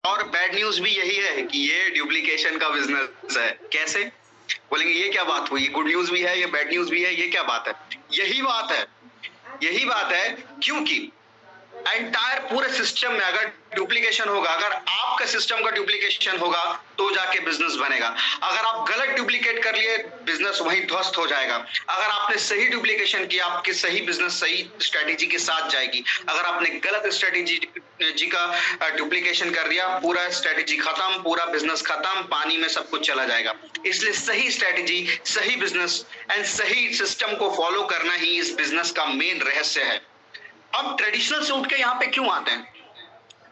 और bad news भी यही है कि ये डुप्लीकेशन का बिजनेस है। कैसे बोलेंगे, ये क्या बात हुई? गुड न्यूज भी है, ये बैड न्यूज भी है, ये क्या बात है? यही बात है, यही बात है। क्योंकि एंटायर पूरे सिस्टम में अगर डुप्लीकेशन होगा, अगर आपका सिस्टम का डुप्लीकेशन होगा तो जाके बिजनेस बनेगा। अगर आप गलत डुप्लीकेट कर लिए, बिजनेस वहीं ध्वस्त हो जाएगा। अगर आपने सही डुप्लीकेशन किया, आपकी सही बिजनेस सही स्ट्रेटेजी के साथ जाएगी। अगर आपने गलत स्ट्रेटेजी का डुप्लीकेशन कर दिया, पूरा स्ट्रेटेजी खत्म, पूरा बिजनेस खत्म, पानी में सब कुछ चला जाएगा। इसलिए सही स्ट्रेटेजी, सही बिजनेस एंड सही सिस्टम को फॉलो करना ही इस बिजनेस का मेन रहस्य है। अब ट्रेडिशनल से उठ के यहाँ पे क्यों आते हैं?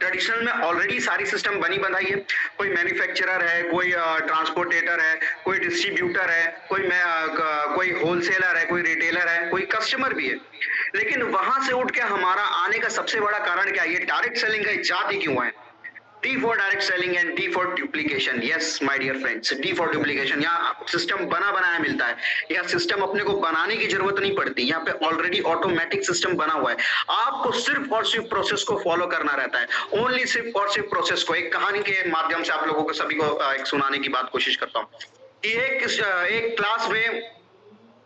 ट्रेडिशनल में ऑलरेडी सारी सिस्टम बनी बनाई है। कोई मैन्युफैक्चरर है, कोई ट्रांसपोर्टेटर है, कोई डिस्ट्रीब्यूटर है, कोई होलसेलर है, कोई रिटेलर है, कोई कस्टमर भी है। लेकिन वहां से उठ के हमारा आने का सबसे बड़ा कारण क्या है? ये डायरेक्ट सेलिंग का जाति क्यों है? D for direct selling and D for duplication. Yes, my dear friends, D for duplication. यहाँ सिस्टम बना बनाया मिलता है। यहाँ सिस्टम अपने को बनाने की जरूरत नहीं पड़ती। यहाँ पे ऑलरेडी ऑटोमेटिक सिस्टम बना हुआ है। आपको सिर्फ और सिर्फ प्रोसेस को फॉलो करना रहता है। ओनली सिर्फ और सिर्फ प्रोसेस को। एक कहानी के माध्यम से आप लोगों को सभी को एक सुनाने की बात कोशिश करता हूँ कि एक क्लास में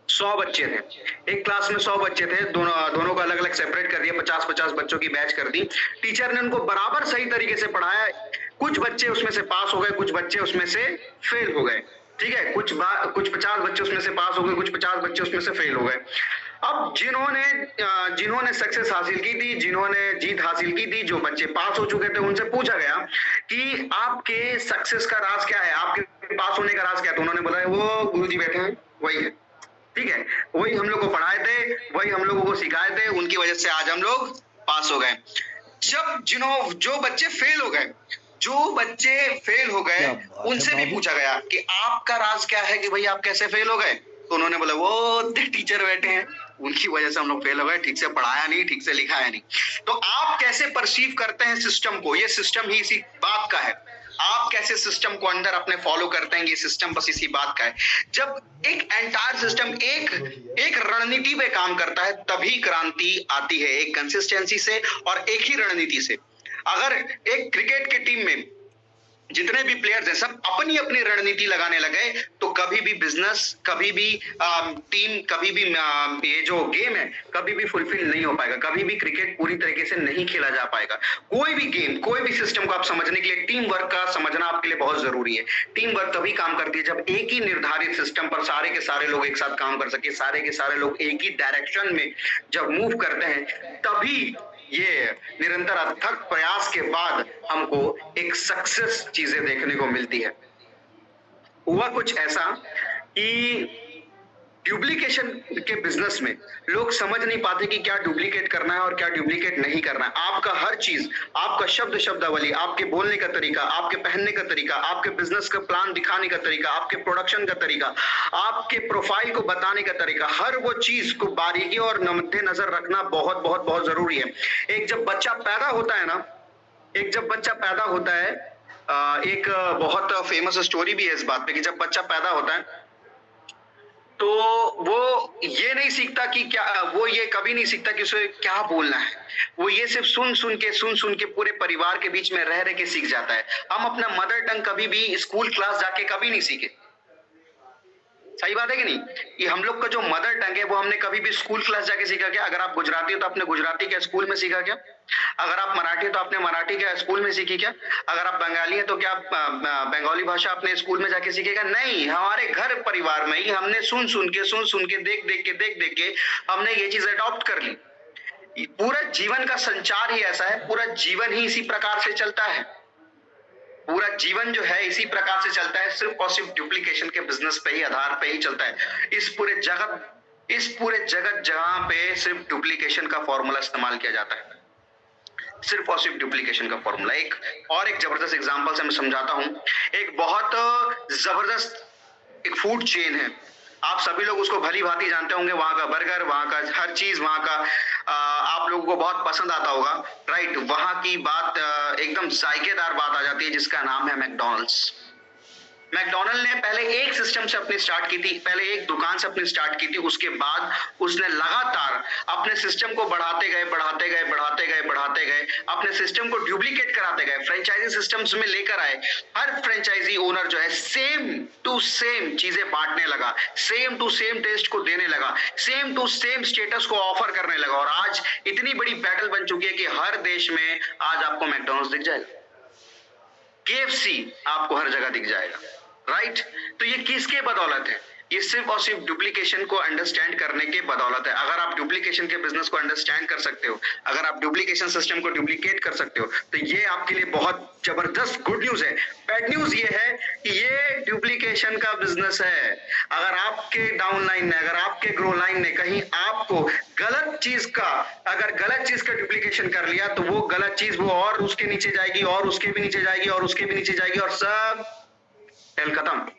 100 बच्चे थे। एक क्लास में 100 बच्चे थे, दोनों को अलग अलग सेपरेट कर दिया, 50-50 बच्चों की बैच कर दी। टीचर ने उनको बराबर सही तरीके से पढ़ाया। कुछ बच्चे उसमें से पास हो गए, कुछ बच्चे उसमें से फेल हो गए। ठीक है, कुछ 50 बच्चे उसमें से पास हो गए, कुछ 50 बच्चे उसमें से फेल हो गए। अब जिन्होंने सक्सेस हासिल की थी, जिन्होंने जीत हासिल की थी, जो बच्चे पास हो चुके थे, उनसे पूछा गया कि आपके सक्सेस का राज क्या है, आपके पास होने का राज क्या है? तो उन्होंने बताया वो गुरुजी बैठे हैं, वही है। ठीक है, वही हम लोग को पढ़ाए थे, वही हम लोगों को सिखाए थे, उनकी वजह से आज हम लोग पास हो गए। जब जो बच्चे फेल हो गए, उनसे भी पूछा गया कि आपका राज क्या है, कि भाई आप कैसे फेल हो गए? तो उन्होंने बोला वो टीचर बैठे हैं, उनकी वजह से हम लोग फेल हो गए, ठीक से पढ़ाया नहीं, ठीक से लिखाया नहीं। तो आप कैसे परसीव करते हैं सिस्टम को? ये सिस्टम ही इसी बात का है। आप कैसे सिस्टम को अंदर अपने फॉलो करते हैं, ये सिस्टम बस इसी बात का है। जब एक एंटायर सिस्टम एक रणनीति पे काम करता है, तभी क्रांति आती है, एक कंसिस्टेंसी से और एक ही रणनीति से। अगर एक क्रिकेट की टीम में जितने भी प्लेयर्स हैं, सब अपनी अपनी रणनीति लगाने लगे, तो कभी भी बिजनेस, कभी भी टीम, कभी भी ये जो गेम है, कभी भी फुलफिल नहीं हो पाएगा। कभी भी क्रिकेट पूरी तरीके से नहीं खेला जा पाएगा। कोई भी गेम, कोई भी सिस्टम को आप समझने के लिए टीम वर्क का समझना आपके लिए बहुत जरूरी है। टीम वर्क तभी काम करती है जब एक ही निर्धारित सिस्टम पर सारे के सारे लोग एक साथ काम कर सके, सारे के सारे लोग एक ही डायरेक्शन में जब मूव करते हैं, तभी ये निरंतर अथक प्रयास के बाद हमको एक सक्सेस चीजें देखने को मिलती है। हुआ कुछ ऐसा कि डुप्लीकेशन के बिजनेस में लोग समझ नहीं पाते कि क्या डुप्लीकेट करना है और क्या डुप्लीकेट नहीं करना है। आपका हर चीज, आपका शब्दावली, आपके बोलने का तरीका, आपके पहनने का तरीका, आपके बिजनेस का प्लान दिखाने का तरीका, आपके प्रोडक्शन का तरीका, आपके प्रोफाइल को बताने का तरीका, हर वो चीज को बारीकी और मद्देनजर रखना बहुत बहुत बहुत जरूरी है। एक जब बच्चा पैदा होता है, एक बहुत फेमस स्टोरी भी है इस बात पे कि जब बच्चा पैदा होता है तो वो ये नहीं सीखता कि क्या, वो ये कभी नहीं सीखता कि उसे क्या बोलना है। वो ये सिर्फ सुन सुन के पूरे परिवार के बीच में रह के सीख जाता है। हम अपना मदर टंग कभी भी स्कूल क्लास जाके कभी नहीं सीखे। सही बात है कि नहीं? ये हम लोग का जो मदर टंग है वो हमने कभी भी स्कूल क्लास जाके सीखा क्या? अगर आप गुजराती हो तो आपने गुजराती क्या स्कूल में सीखा क्या? अगर आप मराठी हो तो आपने मराठी क्या स्कूल में सीखी क्या? अगर आप बंगाली है तो क्या बंगाली भाषा आपने स्कूल में जाके सीखेगा? नहीं, हमारे घर परिवार में ही हमने सुन सुन के देख के हमने ये चीज अडॉप्ट कर ली। पूरा जीवन का संचार ही ऐसा है, पूरा जीवन ही इसी प्रकार से चलता है। पूरा जीवन जो है इसी प्रकार से चलता है, सिर्फ और सिर्फ डुप्लीकेशन के बिजनेस पे ही, आधार पे ही चलता है। इस पूरे जगत जहां पे सिर्फ डुप्लीकेशन का फॉर्मूला इस्तेमाल किया जाता है, सिर्फ और सिर्फ डुप्लीकेशन का फॉर्मूला। एक जबरदस्त एग्जांपल से मैं समझाता हूं। एक बहुत जबरदस्त एक फूड चेन है, आप सभी लोग उसको भली भांति जानते होंगे। वहां का बर्गर, वहां का हर चीज, वहां का आप लोगों को बहुत पसंद आता होगा, राइट? वहां की बात एकदम जायकेदार बात आ जाती है जिसका नाम है मैकडॉनल्ड्स। मैकडोनल्ड ने पहले एक सिस्टम से अपनी स्टार्ट की थी, पहले एक दुकान से अपनी स्टार्ट की थी, उसके बाद उसने लगातार अपने सिस्टम को बढ़ाते गए बढ़ाते गए बढ़ाते गए बढ़ाते गए, अपने सिस्टम को डुप्लीकेट कराते गए, फ्रेंचाइजी सिस्टम्स में लेकर आए। हर फ्रेंचाइजी ओनर जो है सेम टू सेम चीजें बांटने लगा, सेम टू सेम टेस्ट को देने लगा, सेम टू सेम स्टेटस को ऑफर करने लगा, और आज इतनी बड़ी बैटल बन चुकी है कि हर देश में आज आपको मैकडोनल्ड्स दिख जाएगा, KFC आपको हर जगह दिख जाएगा, राइट। तो ये किसके बदौलत है? ये सिर्फ और सिर्फ डुप्लीकेशन को अंडरस्टैंड करने के बदौलत है। अगर आप डुप्लीकेशन के बिजनेस को अंडरस्टैंड कर सकते हो, अगर आप डुप्लीकेशन सिस्टम को डुप्लीकेट कर सकते हो, तो ये आपके लिए बहुत जबरदस्त गुड न्यूज है। बैड न्यूज ये है कि ये डुप्लीकेशन का बिजनेस है। अगर आपके डाउन लाइन ने, अगर आपके ग्रो लाइन ने कहीं आपको गलत चीज का, अगर गलत चीज का डुप्लीकेशन कर लिया, तो वो गलत चीज वो और उसके नीचे जाएगी, और उसके भी नीचे जाएगी, और उसके भी नीचे जाएगी, और सब खेल खत्म।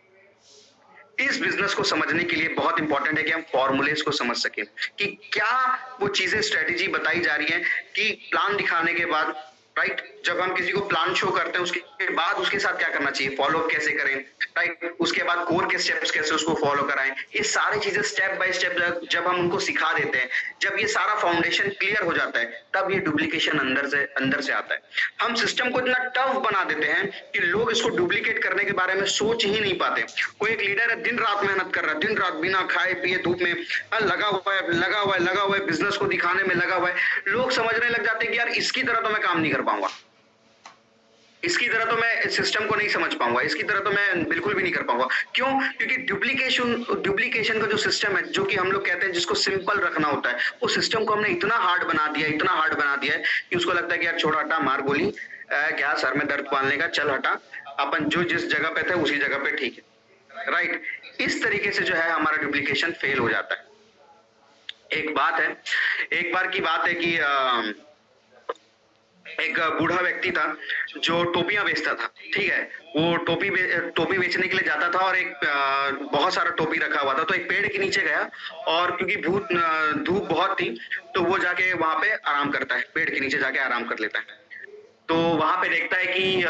इस बिजनेस को समझने के लिए बहुत इंपॉर्टेंट है कि हम फॉर्मूलेस को समझ सकें कि क्या वो चीजें, स्ट्रेटेजी बताई जा रही है कि प्लान दिखाने के बाद, राइट, जब हम किसी को प्लान शो करते हैं उसके बाद उसके साथ क्या करना चाहिए, फॉलो अप कैसे करें, राइट, उसके बाद कोर के स्टेप्स कैसे उसको फॉलो कराएं, ये सारी चीजें स्टेप बाय स्टेप जब हम उनको सिखा देते हैं, जब ये सारा फाउंडेशन क्लियर हो जाता है, तब ये डुप्लीकेशन अंदर से आता है। हम सिस्टम को इतना टफ बना देते हैं कि लोग इसको डुप्लीकेट करने के बारे में सोच ही नहीं पाते। कोई एक लीडर है, दिन रात मेहनत कर रहा है, दिन रात बिना खाए पिए धूप में लगा हुआ है, बिजनेस को दिखाने में लगा हुआ है। लोग समझने लग जाते हैं कि यार इसकी तरह तो मैं काम नहीं कर पाऊंगा, इसकी तरह तो मैं सिस्टम को नहीं समझ पाऊंगा, इसकी तरह तो मैं बिल्कुल भी नहीं कर पाऊंगा। क्यों? क्योंकि डुप्लीकेशन का जो सिस्टम है, जो कि हम लोग कहते हैं जिसको सिंपल रखना होता है, वो सिस्टम को हमने इतना हार्ड बना दिया, इतना हार्ड बना दिया है कि उसको लगता है कि यार छोड़ हटा, मार गोली, क्या सर में दर्द पालने का, चल हटा, अपन जो जिस जगह पे थे उसी जगह पे ठीक है, राइट। इस तरीके से जो है हमारा डुप्लीकेशन फेल हो जाता है। एक बार की बात है कि एक बूढ़ा व्यक्ति था जो टोपियां बेचता था, ठीक है। वो टोपी बेचने के लिए जाता था, और एक बहुत सारा टोपी रखा हुआ था। तो एक पेड़ के नीचे गया, और क्योंकि धूप बहुत थी, तो वो जाके वहां पे आराम करता है, पेड़ के नीचे जाके आराम कर लेता है। तो वहां पे देखता है कि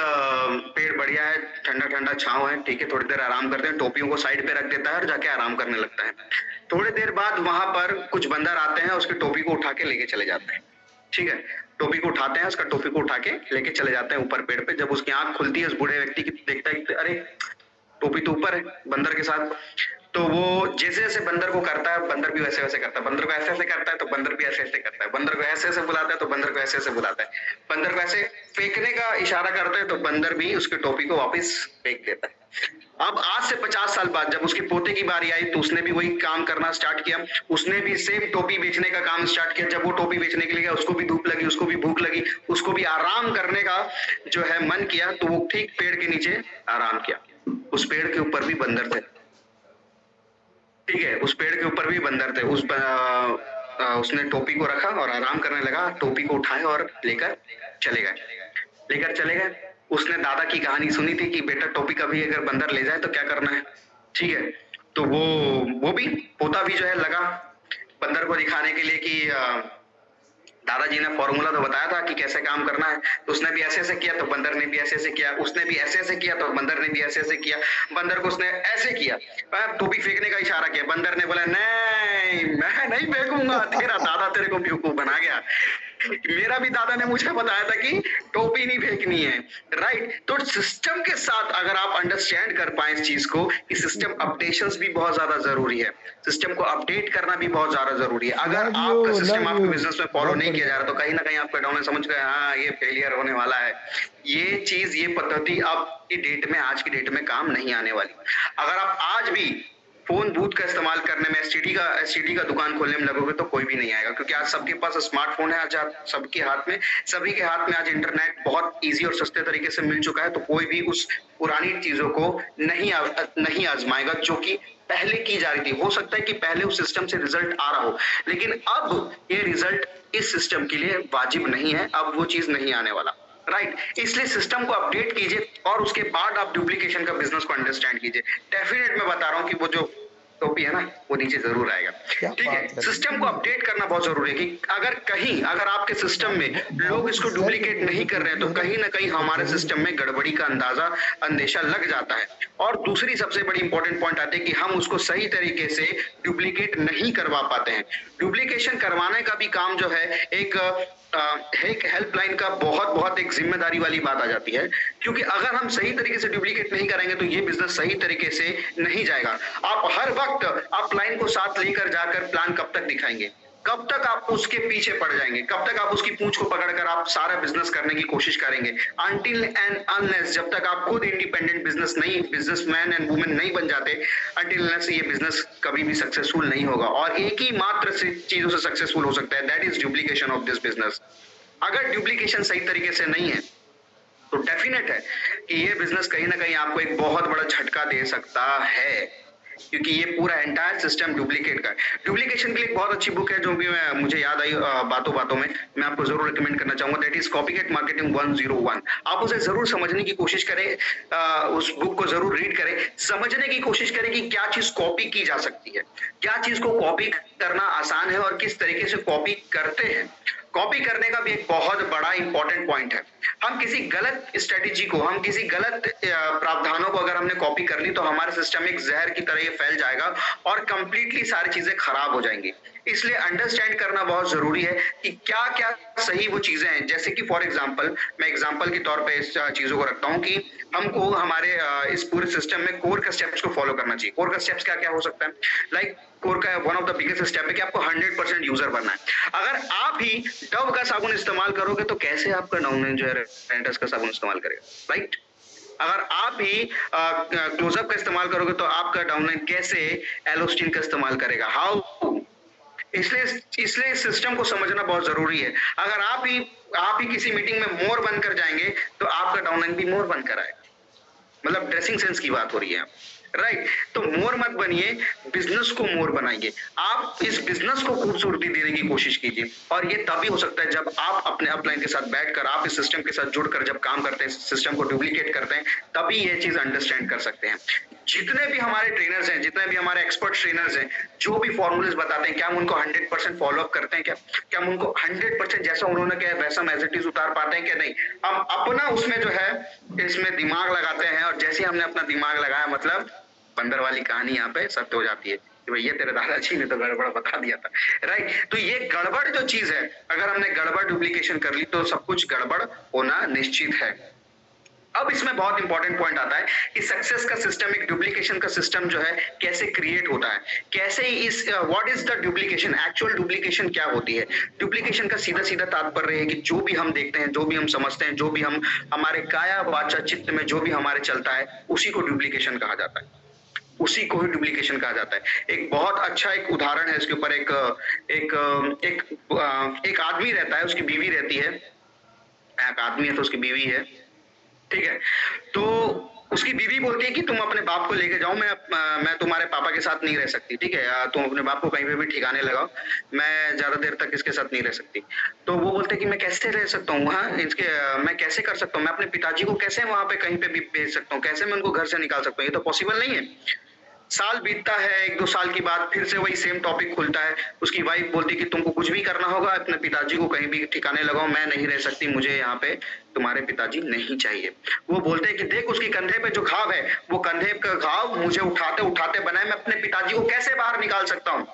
पेड़ बढ़िया है, ठंडा ठंडा छांव है, ठीक है, थोड़ी देर आराम करते हैं, टोपियों को साइड पे रख देता है और जाके आराम करने लगता है। थोड़ी देर बाद वहां पर कुछ बंदर आते हैं, उसकी टोपी को उठा के लेके चले जाते हैं, ठीक है। टोपी को उठाते हैं, उसका टोपी को उठा के लेके चले जाते हैं ऊपर पेड़ पे। जब उसकी आंख खुलती है उस बूढ़े व्यक्ति की, देखता है कि अरे टोपी तो ऊपर है बंदर के साथ। तो वो जैसे जैसे बंदर को करता है, बंदर भी वैसे वैसे करता है, बंदर को ऐसे ऐसे करता है तो बंदर भी ऐसे ऐसे करता है, बंदर को ऐसे ऐसे बुलाता है तो बंदर को ऐसे ऐसे बुलाता है, बंदर को ऐसे फेंकने का इशारा करता है तो बंदर भी उसकी टोपी को वापस फेंक देता है। अब आज से 50 साल बाद जब उसके पोते की बारी आई, तो उसने भी वही काम करना स्टार्ट किया, उसने भी सेम टोपी बेचने का काम स्टार्ट किया। जब वो टोपी बेचने के लिए गया, उसको भी धूप लगी, उसको भी भूख लगी, उसको भी आराम करने का जो है मन किया, तो वो ठीक पेड़ के नीचे आराम किया। उस पेड़ के ऊपर भी बंदर थे, ठीक है, उस पेड़ के ऊपर भी बंदर थे। उसने टोपी को रखा और आराम करने लगा, टोपी को उठाए और लेकर चले गए। उसने दादा की कहानी सुनी थी कि बेटा टोपी कभी अगर बंदर ले जाए तो क्या करना है, ठीक है। तो वो भी पोता भी जो है लगा बंदर को दिखाने के लिए कि दादाजी ने फॉर्मूला तो बताया था कि कैसे काम करना है, तो उसने भी ऐसे ऐसे किया तो बंदर ने भी ऐसे ऐसे किया, उसने भी ऐसे ऐसे किया तो बंदर ने भी ऐसे ऐसे किया। बंदर को उसने ऐसे किया, टोपी फेंकने का इशारा किया, बंदर ने बोला नहीं मैं नहीं फेंकूंगा, तेरा दादा तेरे को बेवकूफ बना गया, मेरा भी दादा ने मुझे बताया था कि टोपी नहीं फेंकनी है, राइट। तो सिस्टम के साथ अगर आप अंडरस्टैंड कर पाए इस चीज को कि सिस्टम अपडेशंस भी बहुत ज्यादा जरूरी है, सिस्टम को अपडेट करना भी बहुत ज्यादा जरूरी है। अगर आपका सिस्टम आपके बिजनेस में फॉलो नहीं किया जा रहा, तो कहीं ना कहीं आपका डाउन समझ गए हाँ ये फेलियर होने वाला है, ये चीज, ये पद्धति अब की डेट में, आज की डेट में काम नहीं आने वाली। अगर आप आज भी फोन बूथ का इस्तेमाल करने में, एसटीडी का दुकान खोलने में लगोगे तो कोई भी नहीं आएगा, क्योंकि आज सबके पास स्मार्टफोन है, आज सबके हाथ में, सभी के हाथ में आज इंटरनेट बहुत इजी और सस्ते तरीके से मिल चुका है। तो कोई भी उस पुरानी चीजों को नहीं आजमाएगा जो कि पहले की जा रही थी। हो सकता है कि पहले उस सिस्टम से रिजल्ट आ रहा हो, लेकिन अब ये रिजल्ट इस सिस्टम के लिए वाजिब नहीं है, अब वो चीज नहीं आने वाला, राइट। इसलिए सिस्टम को अपडेट कीजिए और उसके बाद आप डुप्लीकेशन का बिजनेस को अंडरस्टैंड कीजिए। डेफिनेट मैं बता रहा हूं कि वो जो टोपी है ना, वो नीचे जरूर आएगा। ठीक है, सिस्टम को अपडेट करना बहुत जरूरी है कि अगर आपके सिस्टम में लोग इसको डुप्लीकेट नहीं कर रहे हैं तो कहीं ना कहीं हमारे सिस्टम में गड़बड़ी का अंदेशा लग जाता है। और दूसरी सबसे बड़ी इंपॉर्टेंट पॉइंट आती है कि हम उसको सही तरीके से डुप्लीकेट नहीं करवा पाते हैं। डुप्लीकेशन करवाने का भी काम जो है एक हेल्पलाइन का बहुत एक जिम्मेदारी वाली बात आ जाती है, क्योंकि अगर हम सही तरीके से डुप्लीकेट नहीं करेंगे तो ये बिजनेस सही तरीके से नहीं जाएगा। आप हर वक्त आप लाइन को साथ लेकर जाकर प्लान कब तक दिखाएंगे, कब तक आप उसके पीछे पड़ जाएंगे, कब तक आप उसकी पूंछ को पकड़कर आप सारा बिजनेस करने की कोशिश करेंगे, अनटिल एंड अनलेस जब तक आप खुद इंडिपेंडेंट बिजनेसमैन एंड वुमेन नहीं बन जाते, अनटिल अनलेस ये बिजनेस कभी भी सक्सेसफुल नहीं होगा। और एक ही मात्र से चीजों से सक्सेसफुल हो सकता है, that is duplication of this business. अगर डुप्लीकेशन सही तरीके से नहीं है तो डेफिनेट है कि ये बिजनेस कहीं ना कहीं आपको एक बहुत बड़ा झटका दे सकता है, क्योंकि ये पूरा एंटायर सिस्टम डुप्लीकेट का है। डुप्लीकेशन के लिए एक बहुत अच्छी बुक है जो भी मुझे याद आई बातों में, मैं आपको जरूर रिकमेंड करना चाहूंगा, दैट इज कॉपीकैट मार्केटिंग 101। आप उसे जरूर समझने की कोशिश करें, उस बुक को जरूर रीड करें, समझने की कोशिश करें कि क्या चीज कॉपी की जा सकती है, क्या चीज को कॉपी करना आसान है और किस तरीके से कॉपी करते हैं। कॉपी करने का भी एक बहुत बड़ा इंपॉर्टेंट पॉइंट है। हम किसी गलत स्ट्रेटेजी को, हम किसी गलत प्रावधानों को अगर हमने कॉपी कर ली तो हमारे सिस्टम में एक जहर की तरह ये फैल जाएगा और कंप्लीटली सारी चीजें खराब हो जाएंगी। इसलिए अंडरस्टैंड करना बहुत जरूरी है कि क्या क्या सही वो चीजें हैं। जैसे कि फॉर एग्जांपल, मैं एग्जांपल के तौर पे इस चीजों को रखता हूं कि हमको हमारे इस पूरे सिस्टम में कोर का स्टेप्स को फॉलो करना चाहिए। कोर का स्टेप्स क्या क्या हो सकता है, लाइक कोर का one of the biggest step है कि आपको 100% यूजर बनना है। अगर आप ही डव का साबुन इस्तेमाल करोगे तो कैसे आपका डाउनलाइन जो है रेंटस का साबुन इस्तेमाल करेगा, राइट? अगर आप ही क्लोजअप का इस्तेमाल करोगे तो आपका डाउनलाइन कैसे एलोस्टिन का इस्तेमाल करेगा, हाउ? इसलिए सिस्टम को समझना बहुत जरूरी है। अगर आप ही किसी मीटिंग में मोर बनकर जाएंगे तो आपका डाउनलाइन भी मोर बनकर आएगा। मतलब ड्रेसिंग सेंस की बात हो रही है, राइट? तो मोर मत बनिए, बिजनेस को मोर बनाइए। आप इस बिजनेस को खूबसूरती देने की कोशिश कीजिए, और ये तभी हो सकता है जब आप अपने अपलाइन के साथ बैठकर, आप इस सिस्टम के साथ जुड़कर जब काम करते हैं, सिस्टम को डुप्लीकेट करते हैं, तभी ये चीज अंडरस्टैंड कर सकते हैं। जितने भी हमारे ट्रेनर्स हैं, जितने भी हमारे एक्सपर्ट ट्रेनर्स हैं, जो भी फॉर्मूलेस बताते हैं, क्या हम उनको 100% फॉलो अप करते हैं? क्या हम उनको 100% जैसा उन्होंने किया वैसा मैसेज उतार पाते हैं क्या? नहीं। हम अपना उसमें जो है इसमें दिमाग लगाते हैं, और जैसे हमने अपना दिमाग लगाया, मतलब बंदर वाली कहानी यहाँ पे सत्य हो जाती है कि भैया तेरे दादाजी ने तो गड़बड़ बता दिया था, राइट? तो ये गड़बड़ जो चीज है, अगर हमने गड़बड़ डुप्लीकेशन कर ली तो सब कुछ गड़बड़ होना निश्चित है। अब इसमें बहुत इंपॉर्टेंट पॉइंट आता है कि सक्सेस का सिस्टम, एक डुप्लीकेशन का सिस्टम जो है कैसे क्रिएट होता है, कैसे इस what is the duplication, actual duplication क्या होती है। डुप्लीकेशन का सीधा सीधा तात्पर्य है कि जो भी हम देखते हैं, जो भी हम समझते हैं, जो भी हम हमारे काया वाचा चित्त में जो भी हमारे चलता है, उसी को डुप्लीकेशन कहा जाता है, उसी को ही डुप्लीकेशन कहा जाता है। एक बहुत अच्छा एक उदाहरण है इसके ऊपर, एक आदमी रहता है, उसकी बीवी रहती है, एक आदमी है तो उसकी बीवी है, ठीक है? तो उसकी बीवी बोलती है कि तुम अपने बाप को लेके जाओ, मैं तुम्हारे पापा के साथ नहीं रह सकती, ठीक है? तुम अपने बाप को कहीं पे भी ठिकाने लगाओ, मैं ज्यादा देर तक इसके साथ नहीं रह सकती। तो वो बोलते हैं कि मैं कैसे रह सकता हूँ वहाँ, मैं कैसे कर सकता हूँ, मैं अपने पिताजी को कैसे वहां पे कहीं पे भी भेज सकता हूँ, कैसे मैं उनको घर से निकाल सकता हूँ? ये तो पॉसिबल नहीं है। साल बीतता है, 1-2 साल के बाद फिर से वही सेम टॉपिक खुलता है। उसकी वाइफ बोलती कि तुमको कुछ भी करना होगा, अपने पिताजी को कहीं भी ठिकाने लगाओ, मैं नहीं रह सकती, मुझे यहाँ पे तुम्हारे पिताजी नहीं चाहिए। वो बोलते हैं कि देख उसके कंधे पे जो घाव है, वो कंधे का घाव मुझे उठाते उठाते बना है, मैं अपने पिताजी को कैसे बाहर निकाल सकता हूँ?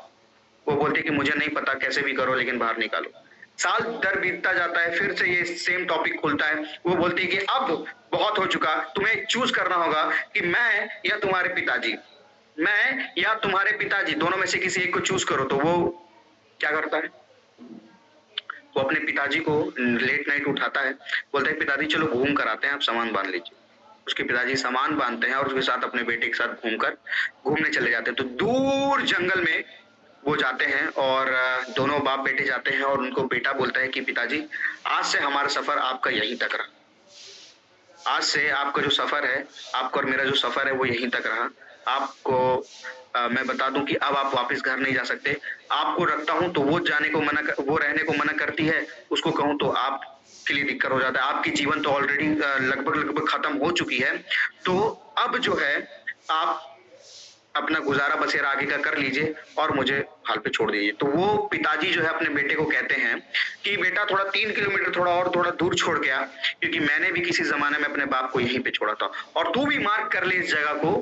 वो बोलते कि मुझे नहीं पता, कैसे भी करो लेकिन बाहर निकालो। साल दर बीतता जाता है, फिर से ये सेम टॉपिक खुलता है। वो बोलती है कि अब बहुत हो चुका, तुम्हें चूज करना होगा कि मैं या तुम्हारे पिताजी, मैं या तुम्हारे पिताजी, दोनों में से किसी एक को चूज करो। तो वो क्या करता है, वो अपने पिताजी को लेट नाइट उठाता है, बोलता है पिताजी चलो घूम कर आते हैं, आप सामान बांध लीजिए। उसके पिताजी सामान बांधते हैं और उसके साथ अपने बेटे के साथ घूमने चले जाते हैं। तो दूर जंगल में वो जाते हैं और दोनों बाप बेटे जाते हैं, और उनको बेटा बोलता है कि पिताजी आज से हमारा सफर आपका यहीं तक रहा, आज से आपका जो सफर है, आपका और मेरा जो सफर है वो यहीं तक रहा। आपको मैं बता दूं कि अब आप वापस घर नहीं जा सकते। आपको रखता हूं तो वो रहने को मना करती है, उसको कहूं तो आप के लिए दिक्कत हो जाता है। आपकी जीवन तो ऑलरेडी लगभग खत्म हो चुकी है, तो अब जो है आप अपना गुजारा बसेरा आगे का कर लीजिए और मुझे हाल पे छोड़ दीजिए। तो वो पिताजी जो है अपने बेटे को कहते हैं कि बेटा थोड़ा 3 किलोमीटर थोड़ा दूर छोड़ के आ, क्योंकि मैंने भी किसी जमाने में अपने बाप को यहीं पे छोड़ा था, और तू भी मार्क कर ले इस जगह को,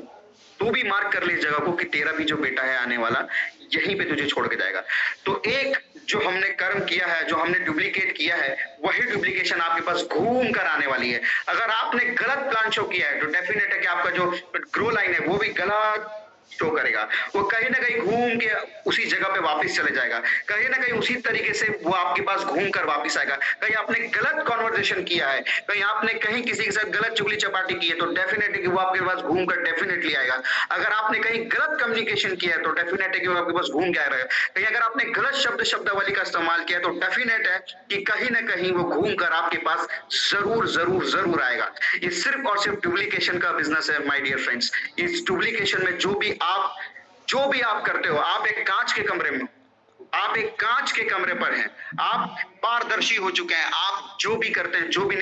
तू भी मार्क कर ले इस जगह को कि तेरा भी जो बेटा है आने वाला यहीं पे तुझे छोड़ के जाएगा। तो एक जो हमने कर्म किया है, जो हमने डुप्लीकेट किया है, वही डुप्लीकेशन आपके पास घूम कर आने वाली है। अगर आपने गलत प्लान शो किया है तो डेफिनेट है कि आपका जो ग्रो लाइन है वो भी गलत शो करेगा, वो कहीं ना कहीं घूम के उसी जगह पे वापस चले जाएगा, कहीं ना कहीं उसी तरीके से वो आपके पास घूम कर वापस आएगा। कहीं आपने गलत कॉन्वर्सेशन किया है, कहीं आपने कहीं किसी के साथ गलत चुगली चपाटी की है, तो डेफिनेटली कि वो आपके पास घूम कर डेफिनेटली आएगा। अगर आपने कहीं गलत कम्युनिकेशन किया है तो डेफिनेट है कि वो आपके पास घूम के आएगा। कहीं अगर आपने गलत शब्दावली का इस्तेमाल किया है तो डेफिनेट है कि कहीं ना कहीं वो घूम कर आपके पास जरूर जरूर जरूर आएगा। ये सिर्फ और सिर्फ डुप्लीकेशन का बिजनेस है माय डियर फ्रेंड्स। इस डुप्लीकेशन में जो भी आप करते हो, आप एक कांच के कमरे में, आप एक कांच के कमरे पर हैं, आप पारदर्शी हो चुके हैं। आप जो भी करते हैं, जो भी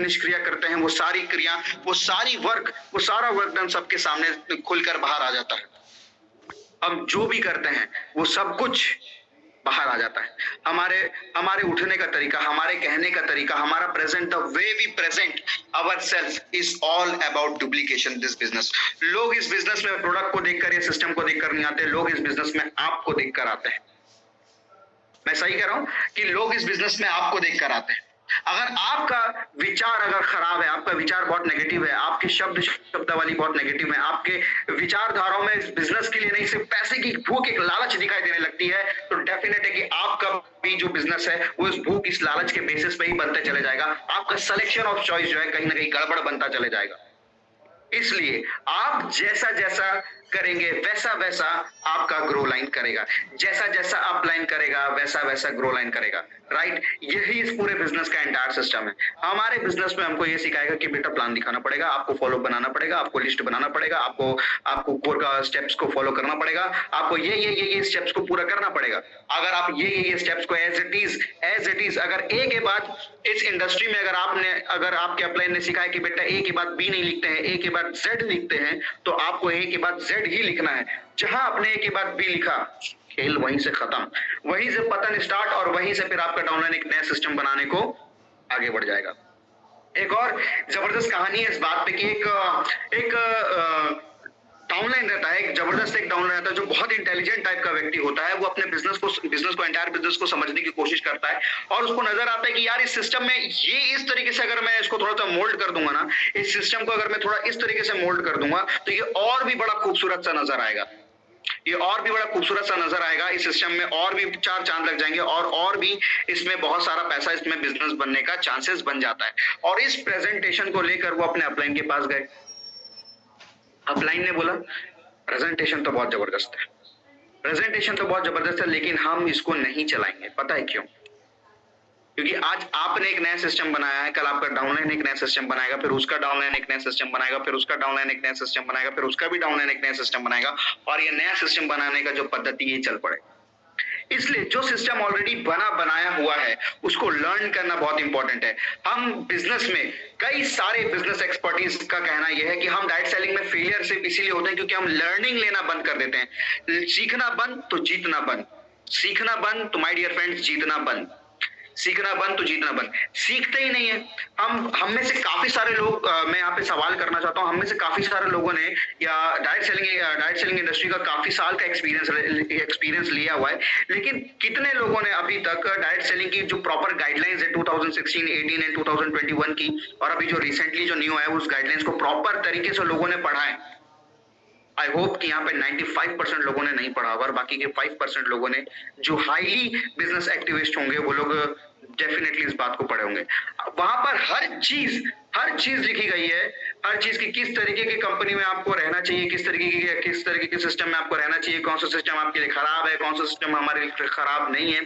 निष्क्रिया करते हैं, वो सारी क्रिया, वो सारा वर्क डन सबके सामने खुलकर बाहर आ जाता है। हम जो भी करते हैं वो सब कुछ बाहर आ जाता है। हमारे उठने का तरीका, हमारे कहने का तरीका, हमारा present, the way we present ourselves is all about duplication this business. लोग इस बिजनेस में प्रोडक्ट को देखकर या सिस्टम को देखकर नहीं आते, लोग इस बिजनेस में आपको देखकर आते हैं। मैं सही कह रहा हूं कि लोग इस बिजनेस में आपको देखकर आते हैं। अगर आपका विचार अगर खराब है, आपका विचार बहुत नेगेटिव है, आपकी शब्दावली बहुत नेगेटिव है, आपके विचारधाराओं में इस बिजनेस के लिए नहीं सिर्फ पैसे की भूख, एक लालच दिखाई देने लगती है, तो डेफिनेट है कि आपका भी जो बिजनेस है वो इस भूख, इस लालच के बेसिस पे ही बनते चले जाएगा। आपका सिलेक्शन ऑफ चॉइस जो है कहीं ना कहीं गड़बड़ बनता चले जाएगा। इसलिए आप जैसा जैसा करेंगे वैसा वैसा आपका ग्रो लाइन करेगा, जैसा जैसा अप लाइन करेगा वैसा वैसा ग्रो लाइन करेगा, राइट। यही इस पूरे बिजनेस का एंटायर सिस्टम है। हमारे बिजनेस में हमको ये सिखाएगा कि बेटा प्लान दिखाना पड़ेगा, आपको फॉलो बनाना पड़ेगा, आपको लिस्ट बनाना पड़ेगा, आपको कोर का स्टेप्स को फॉलो करना पड़ेगा, आपको ये स्टेप्स को पूरा करना पड़ेगा। अगर आप ये स्टेप्स को एज इट इज अगर ए के बाद इस इंडस्ट्री में अगर आपके अपलाइन ने सिखाया कि बेटा ए के बाद बी नहीं लिखते हैं, ए के बाद जेड लिखते हैं, तो आपको ए के बाद जेड ही लिखना है। जहां आपने ए के बाद बी लिखा, खेल वहीं से खत्म, वहीं से पतन स्टार्ट, और वहीं से फिर आपका डाउनलाइन एक नया सिस्टम बनाने को आगे बढ़ जाएगा। एक और जबरदस्त कहानी है इस बात पे कि एक डाउनलाइन रहता है, एक जबरदस्त एक डाउनलाइन रहता है जो बहुत इंटेलिजेंट टाइप का व्यक्ति होता है। वो अपने बिजनेस को एंटायर बिजनेस को समझने की कोशिश करता है, और उसको नजर आता है कि यार इस सिस्टम में ये इस तरीके से अगर मैं इसको थोड़ा सा मोल्ड कर दूंगा ना, इस सिस्टम को अगर मैं थोड़ा इस तरीके से मोल्ड कर दूंगा, तो ये और भी बड़ा खूबसूरत सा नजर आएगा, ये और भी बड़ा खूबसूरत सा नजर आएगा। इस सिस्टम में और भी 4 चांद लग जाएंगे, और भी इसमें बहुत सारा पैसा, इसमें बिजनेस बनने का चांसेस बन जाता है। और इस प्रेजेंटेशन को लेकर वो अपने अपलाइन के पास गए। अपलाइन ने बोला प्रेजेंटेशन तो बहुत जबरदस्त है, प्रेजेंटेशन तो बहुत जबरदस्त है, लेकिन हम इसको नहीं चलाएंगे। पता है क्यों? क्योंकि आज आपने एक नया सिस्टम बनाया है, कल आपका डाउनलाइन एक नया सिस्टम बनाएगा, फिर उसका डाउनलाइन एक नया सिस्टम बनाएगा, फिर उसका डाउनलाइन एक नया सिस्टम बनाएगा, फिर उसका भी डाउनलाइन एक नया सिस्टम बनाएगा, और ये नया सिस्टम बनाने का जो पद्धति ये चल पड़ेगा। इसलिए जो सिस्टम ऑलरेडी बनाया हुआ है उसको लर्न करना बहुत इंपॉर्टेंट है। हम बिजनेस में कई सारे बिजनेस एक्सपर्टीज का कहना यह है कि हम डायरेक्ट सेलिंग में फेलियर सिर्फ इसीलिए होते हैं क्योंकि हम लर्निंग लेना बंद कर देते हैं। सीखना बंद तो जीतना बंद, सीखना बंद तो माय डियर फ्रेंड्स जीतना बंद, सीखना बंद तो जीतना बंद। सीखते ही नहीं है हम में से काफी सारे लोग, मैं यहाँ पे सवाल करना चाहता हूँ, हम में से काफी सारे लोगों ने या डायरेक्ट सेलिंग इंडस्ट्री का काफी साल का एक्सपीरियंस लिया हुआ है, लेकिन कितने लोगों ने अभी तक डायरेक्ट सेलिंग की जो प्रॉपर गाइडलाइंस है 2016, 18 एंड 2021 की, और अभी जो रिसेंटली जो न्यू है उस गाइडलाइंस को प्रॉपर तरीके से लोगों ने पढ़ा है। आई होप कि यहाँ पे 95% लोगों ने नहीं पढ़ा होगा, और बाकी के 5% लोगों ने जो हाईली बिजनेस एक्टिविस्ट होंगे वो लोग डेफिनेटली इस बात को पढ़े होंगे। वहां पर हर चीज लिखी गई है, हर चीज की किस तरीके की कंपनी में आपको रहना चाहिए, किस तरीके के सिस्टम में आपको रहना चाहिए, कौन सा सिस्टम आपके लिए खराब है, कौन सा सिस्टम हमारे लिए खराब नहीं है।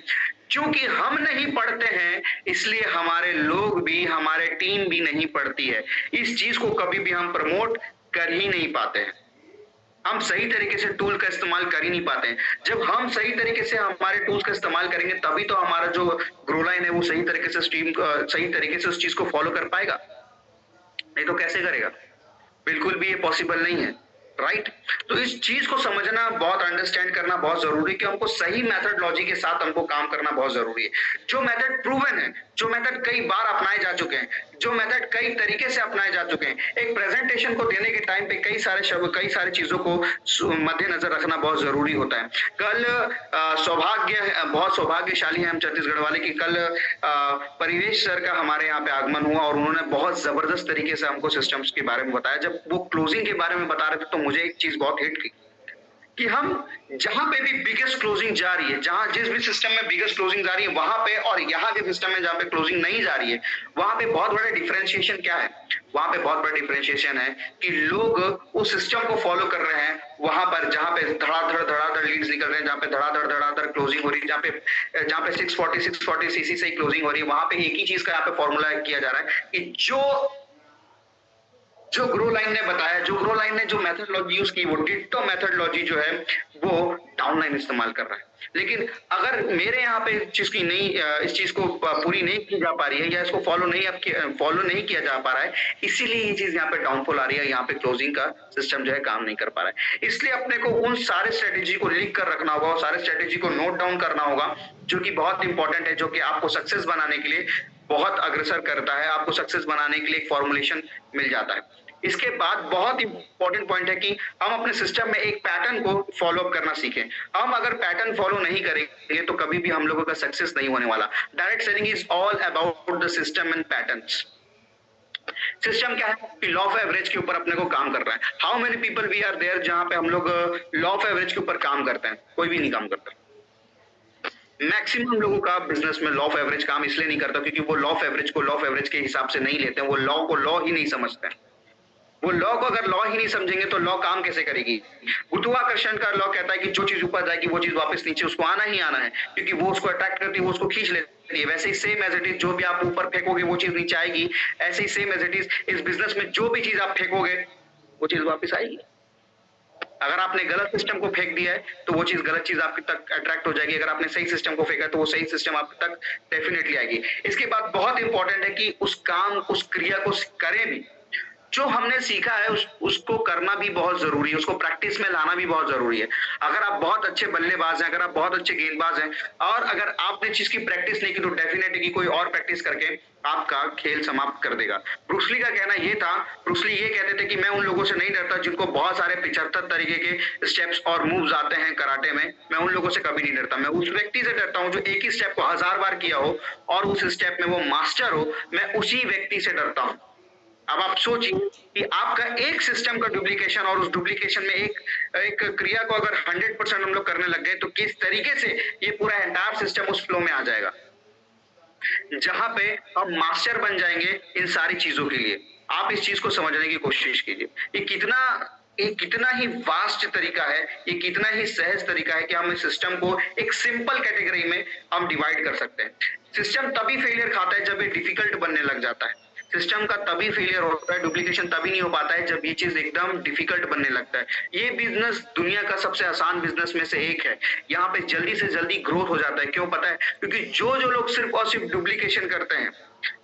क्योंकि हम नहीं पढ़ते हैं इसलिए हमारे लोग भी, हमारे टीम भी नहीं पढ़ती है। इस चीज को कभी भी हम प्रमोट कर ही नहीं पाते हैं, हम सही तरीके से टूल का इस्तेमाल कर ही नहीं पाते हैं। जब हम सही तरीके से हमारे टूल्स का इस्तेमाल करेंगे तभी तो हमारा जो ग्रो लाइन है वो सही तरीके से उस चीज को फॉलो कर पाएगा, नहीं तो कैसे करेगा? बिल्कुल भी ये पॉसिबल नहीं है। राइट। तो इस चीज को समझना, बहुत अंडरस्टैंड करना बहुत जरूरी है कि हमको सही मेथडोलॉजी के साथ हमको काम करना बहुत जरूरी है। जो मेथड प्रूवन है, जो मेथड कई बार अपनाए जा चुके हैं, जो मेथड कई तरीके से अपनाए जा चुके हैं, एक प्रेजेंटेशन को देने के टाइम पे कई सारे शब्द, कई सारी चीजों को मद्देनजर रखना बहुत जरूरी होता है। कल बहुत सौभाग्यशाली है हम छत्तीसगढ़ वाले कि कल परिवेश सर का हमारे यहाँ पे आगमन हुआ और उन्होंने बहुत जबरदस्त तरीके से हमको सिस्टम्स के बारे में बताया। जब वो क्लोजिंग के बारे में बता रहे थे तो मुझे एक चीज बहुत हिट की कि हम जहां पे भी बिगेस्ट क्लोजिंग जा रही है, जहां जिस भी सिस्टम में बिगेस्ट क्लोजिंग जा रही है वहां पे, और यहाँ के सिस्टम में जहां पे क्लोजिंग नहीं जा रही है वहां पे बहुत बड़ा डिफरेंशिएशन क्या है? वहां पे बहुत बड़ा डिफरेंशिएशन है कि लोग उस सिस्टम को फॉलो कर रहे हैं वहां पर जहां पे धड़ाधड़ लीड्स निकल रहे हैं, जहां पे धड़ाधड़ क्लोजिंग हो रही है, जहां पे 640 सीसी से क्लोजिंग हो रही है, वहां पे एक ही चीज का यहाँ पे फॉर्मूला किया जा रहा है कि जो ग्रो लाइन ने बताया, जो ग्रो लाइन ने जो मेथडोलॉजी यूज की, वो डिट्टो मेथडोलॉजी जो है वो डाउनलाइन इस्तेमाल कर रहा है। लेकिन अगर मेरे यहाँ पे इस चीज को पूरी नहीं की जा पा रही है या इसको फॉलो नहीं किया जा पा रहा है, इसीलिए ये चीज यहाँ पे डाउनफॉल आ रही है, यहाँ पे क्लोजिंग का सिस्टम जो है काम नहीं कर पा रहा है। इसलिए अपने को उन सारे स्ट्रेटेजी को लिख कर रखना होगा और सारे स्ट्रेटेजी को नोट डाउन करना होगा, जो कि बहुत इंपॉर्टेंट है, जो कि आपको सक्सेस बनाने के लिए बहुत अग्रसर करता है, आपको सक्सेस बनाने के लिए एक फॉर्मुलेशन मिल जाता है। इसके बाद बहुत इंपॉर्टेंट पॉइंट है कि हम अपने सिस्टम में एक पैटर्न को फॉलो अप करना सीखें। हम अगर पैटर्न फॉलो नहीं करेंगे तो कभी भी हम लोगों का सक्सेस नहीं होने वाला। Direct selling is all about the system and patterns. System क्या है कि लॉ ऑफ एवरेज के ऊपर अपने को काम कर रहा है। How many people we are there जहां पे हम लोग लॉ ऑफ एवरेज के ऊपर काम करते हैं? कोई भी नहीं काम करता। मैक्सिमम लोगों का बिजनेस में लॉ ऑफ एवरेज काम इसलिए नहीं करता क्योंकि वो लॉ ऑफ एवरेज को लॉ ऑफ एवरेज के हिसाब से नहीं लेते हैं, वो लॉ को लॉ ही नहीं समझते हैं। वो लॉ को अगर लॉ ही नहीं समझेंगे तो लॉ काम कैसे करेगी? गुरुत्वाकर्षण का लॉ कहता है कि जो चीज ऊपर जाएगी वो चीज वापस नीचे उसको आना ही आना है, क्योंकि वो उसको अट्रैक्ट करती है, वो उसको खींच लेती है। वैसे ही सेम एज इट इज जो भी आप ऊपर फेंकोगे वो चीज नीचे आएगी। ऐसे ही सेम एज इट इज इस बिजनेस में जो भी चीज आप फेंकोगे वो चीज वापस आएगी। अगर आपने गलत सिस्टम को फेंक दिया है तो वो चीज गलत चीज आपके तक अट्रैक्ट हो जाएगी। अगर आपने सही सिस्टम को फेंका तो वो सही सिस्टम आप तक डेफिनेटली आएगी। इसके बाद बहुत इंपॉर्टेंट है कि उस क्रिया को करें भी। जो हमने सीखा है उसको करना भी बहुत जरूरी है, उसको प्रैक्टिस में लाना भी बहुत जरूरी है। अगर आप बहुत अच्छे बल्लेबाज हैं, अगर आप बहुत अच्छे गेंदबाज हैं और अगर आपने चीज की प्रैक्टिस नहीं की तो डेफिनेटली कि कोई और प्रैक्टिस करके आपका खेल समाप्त कर देगा। ब्रूस ली का कहना ये था, ब्रूस ली ये कहते थे कि मैं उन लोगों से नहीं डरता जिनको बहुत सारे 75 तरीके के स्टेप्स और मूव्स आते हैं कराटे में। मैं उन लोगों से कभी नहीं डरता, मैं उस व्यक्ति से डरता हूं जो एक ही स्टेप को 1000 बार किया हो और उस स्टेप में वो मास्टर हो। मैं उसी व्यक्ति से डरता हूं। अब आप सोचिए कि आपका एक सिस्टम का डुप्लीकेशन और उस डुप्लीकेशन में एक क्रिया को अगर 100% हम लोग करने लग गए तो किस तरीके से ये पूरा एंटायर सिस्टम उस फ्लो में आ जाएगा, जहां पे हम मास्टर बन जाएंगे इन सारी चीजों के लिए। आप इस चीज को समझने की कोशिश कीजिए। ये कितना ही वास्ट तरीका है, ये कितना ही सहज तरीका है कि हम इस सिस्टम को एक सिंपल कैटेगरी में हम डिवाइड कर सकते हैं। सिस्टम तभी फेलियर खाता है जब ये डिफिकल्ट बनने लग जाता है। सिस्टम का तभी फेलियर होता है, डुप्लीकेशन तभी नहीं हो पाता है जब ये चीज एकदम डिफिकल्ट बनने लगता है। ये बिजनेस दुनिया का सबसे आसान बिजनेस में से एक है। यहाँ पे जल्दी से जल्दी ग्रोथ हो जाता है। क्यों पता है? क्योंकि जो लोग सिर्फ और सिर्फ डुप्लीकेशन करते हैं,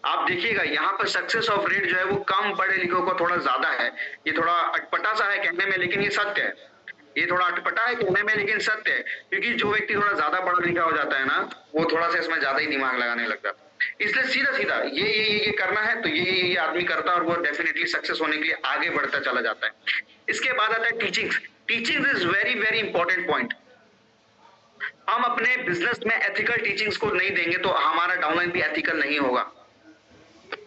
आप देखिएगा यहाँ पर सक्सेस ऑफ रेट जो है वो कम पढ़े लिखों को थोड़ा ज्यादा है। ये थोड़ा अटपटा सा है कहने में लेकिन ये सत्य है। ये थोड़ा अटपटा है कहने में लेकिन सत्य है, क्योंकि जो व्यक्ति थोड़ा ज्यादा पढ़ा लिखा हो जाता है ना, वो थोड़ा सा इसमें ज्यादा ही दिमाग लगाने लगता है। इसलिए सीधा सीधा ये करना है तो ये आदमी करता है और वो डेफिनेटली सक्सेस होने के लिए आगे बढ़ता चला जाता है। इसके बाद आता है teachings. Teachings is very very important point. हम अपने बिजनेस में एथिकल टीचिंग्स को नहीं देंगे तो हमारा डाउनलाइन भी एथिकल नहीं होगा।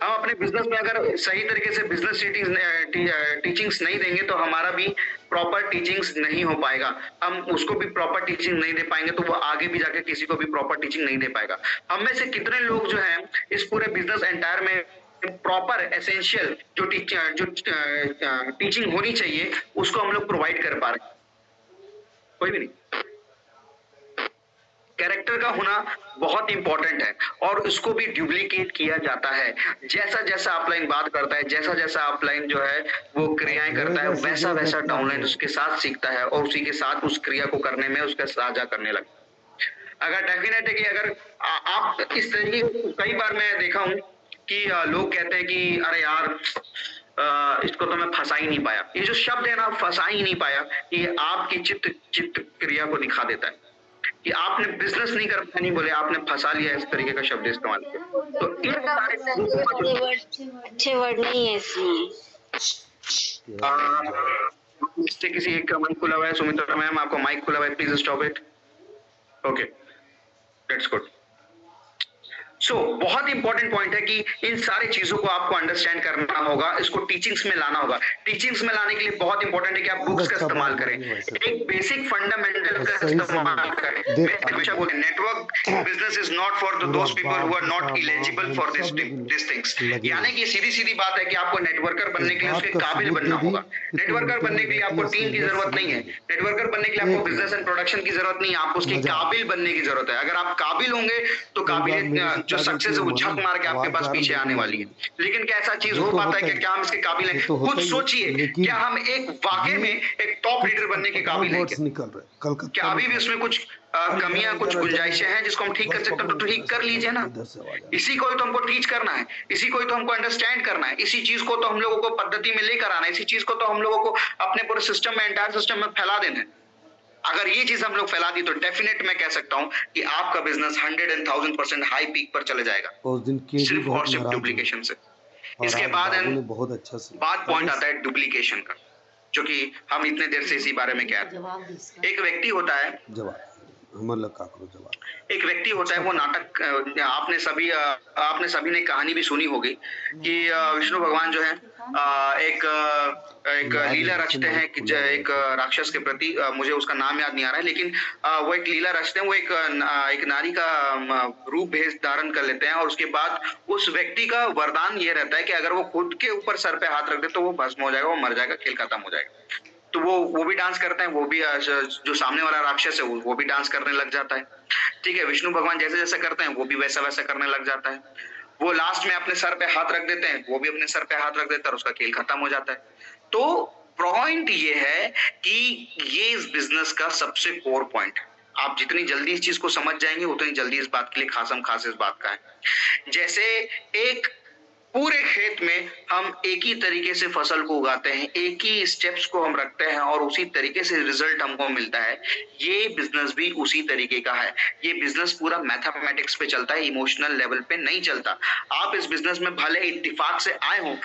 हम अपने बिजनेस में अगर सही तरीके से बिजनेस टीचिंग्स नहीं देंगे तो हमारा भी प्रॉपर टीचिंग्स नहीं हो पाएगा। हम उसको भी प्रॉपर टीचिंग नहीं दे पाएंगे तो वो आगे भी जाके किसी को भी प्रॉपर टीचिंग नहीं दे पाएगा। हम में से कितने लोग जो हैं इस पूरे बिजनेस एंटायर में प्रॉपर एसेंशियल जो टीचिंग होनी चाहिए उसको हम लोग प्रोवाइड कर पा रहे हैं? कोई भी नहीं। कैरेक्टर का होना बहुत इंपॉर्टेंट है और उसको भी डुप्लीकेट किया जाता है। जैसा जैसा अपलाइन बात करता है, जैसा जैसा अपलाइन जो है वो क्रियाएं करता है, वैसा वैसा डाउनलाइन उसके साथ सीखता है और उसी के साथ उस क्रिया को करने में उसका साझा करने लगता है। अगर डेफिनेट है कि अगर आप इस तरीके, कई बार मैं देखा हूं कि लोग कहते हैं कि अरे यार इसको तो मैं फंसा ही नहीं पाया। ये जो शब्द है ना, फंसा ही नहीं पाया, ये आपकी चित्त क्रिया को दिखा देता है कि आपने बिजनेस नहीं कर पाया, नहीं बोले, आपने फंसा लिया, इस तरीके का शब्द इस्तेमाल किया। तो इन सारे अच्छे वर्ड नहीं है इसमें। इससे किसी एक का माइक खुला हुआ है। सुमित्रा मैम, आपको माइक खुला हुआ है, please stop it. Okay, that's good. So बहुत इंपॉर्टेंट पॉइंट है कि इन सारी चीजों को आपको अंडरस्टैंड करना होगा, इसको टीचिंग्स में लाना होगा। टीचिंग्स में लाने के लिए बहुत इंपॉर्टेंट है कि आप बुक्स का इस्तेमाल करें, एक बेसिक फंडामेंटल का इस्तेमाल करें। मैं हमेशा बोलते हैं, network business is not for those people who are not eligible for this things. यानी कि सीधी सीधी बात है कि आपको नेटवर्कर बनने के लिए उसके काबिल बनना होगा। नेटवर्कर बनने के लिए आपको टीम की जरूरत नहीं है, नेटवर्कर बनने के लिए आपको बिजनेस एंड प्रोडक्शन की जरूरत नहीं है, आपको उसके काबिल बनने की जरूरत है। अगर आप काबिल होंगे तो काबिलियत जो सक्सेस है वो झक मार के आपके पास पीछे आने वाली है। लेकिन क्या ऐसा चीज हो पाता है क्या हम इसके काबिल हैं? खुद सोचिए, क्या हम एक वाकई में एक टॉप लीडर बनने के काबिल हैं? क्या अभी भी उसमें कुछ कमियां, कुछ गुंजाइशें हैं जिसको हम ठीक कर सकते हैं? तो ठीक कर लीजिए ना। इसी को तो हमको टीच करना है, इसी को तो हमको अंडरस्टैंड करना है, इसी चीज को तो हम लोगों को पद्धति में लेकर आना है, इसी चीज को तो हम लोगों को अपने पूरे सिस्टम में, एंटायर सिस्टम में फैला देना है। अगर ये चीज हम लोग फैला दी तो डेफिनेट मैं कह सकता हूं कि आपका बिजनेस 100,000% हाई पीक पर चले जाएगा, उस दिन सिर्फ और सिर्फ डुप्लीकेशन से। इसके बाद बहुत अच्छा बात पॉइंट आता है डुप्लीकेशन का, जो कि हम इतने देर से इसी बारे में कह रहे हैं। एक व्यक्ति होता है, एक व्यक्ति होता है, वो नाटक, आपने सभी ने कहानी भी सुनी होगी कि विष्णु भगवान जो है एक लीला रचते हैं कि एक राक्षस के प्रति, मुझे उसका नाम याद नहीं आ रहा है, लेकिन वो एक लीला रचते हैं। वो एक नारी का रूप भेष धारण कर लेते हैं और उसके बाद उस व्यक्ति का वरदान ये रहता है कि अगर वो खुद के ऊपर सर पे हाथ रख दे तो वो भस्म हो जाएगा, वो मर जाएगा, खेल खत्म हो जाएगा। तो वो भी डांस करते हैं, वो भी जो सामने वाला राक्षस है वो भी डांस करने लग जाता है। ठीक है, विष्णु भगवान जैसे जैसे करते हैं वो भी वैसा वैसा करने लग जाता है। वो लास्ट में अपने सर पे हाथ रख देते हैं, वो भी अपने सर पे हाथ रख देता है और उसका खेल खत्म हो जाता है। तो पॉइंट ये है कि ये इस बिजनेस का सबसे कोर पॉइंट है। आप जितनी जल्दी इस चीज को समझ जाएंगे उतनी जल्दी इस बात के लिए खासम खास इस बात का है। जैसे एक पूरे खेत में हम एक ही तरीके से फसल को उगाते हैं, एक ही स्टेप्स को हम रखते हैं और उसी तरीके से रिजल्ट हमको मिलता है। ये बिजनेस भी उसी तरीके का है। ये बिजनेस पूरा मैथमेटिक्स पे चलता है, इमोशनल लेवल पे नहीं चलता। आप इस बिजनेस में भले इत्तेफाक से आए हो,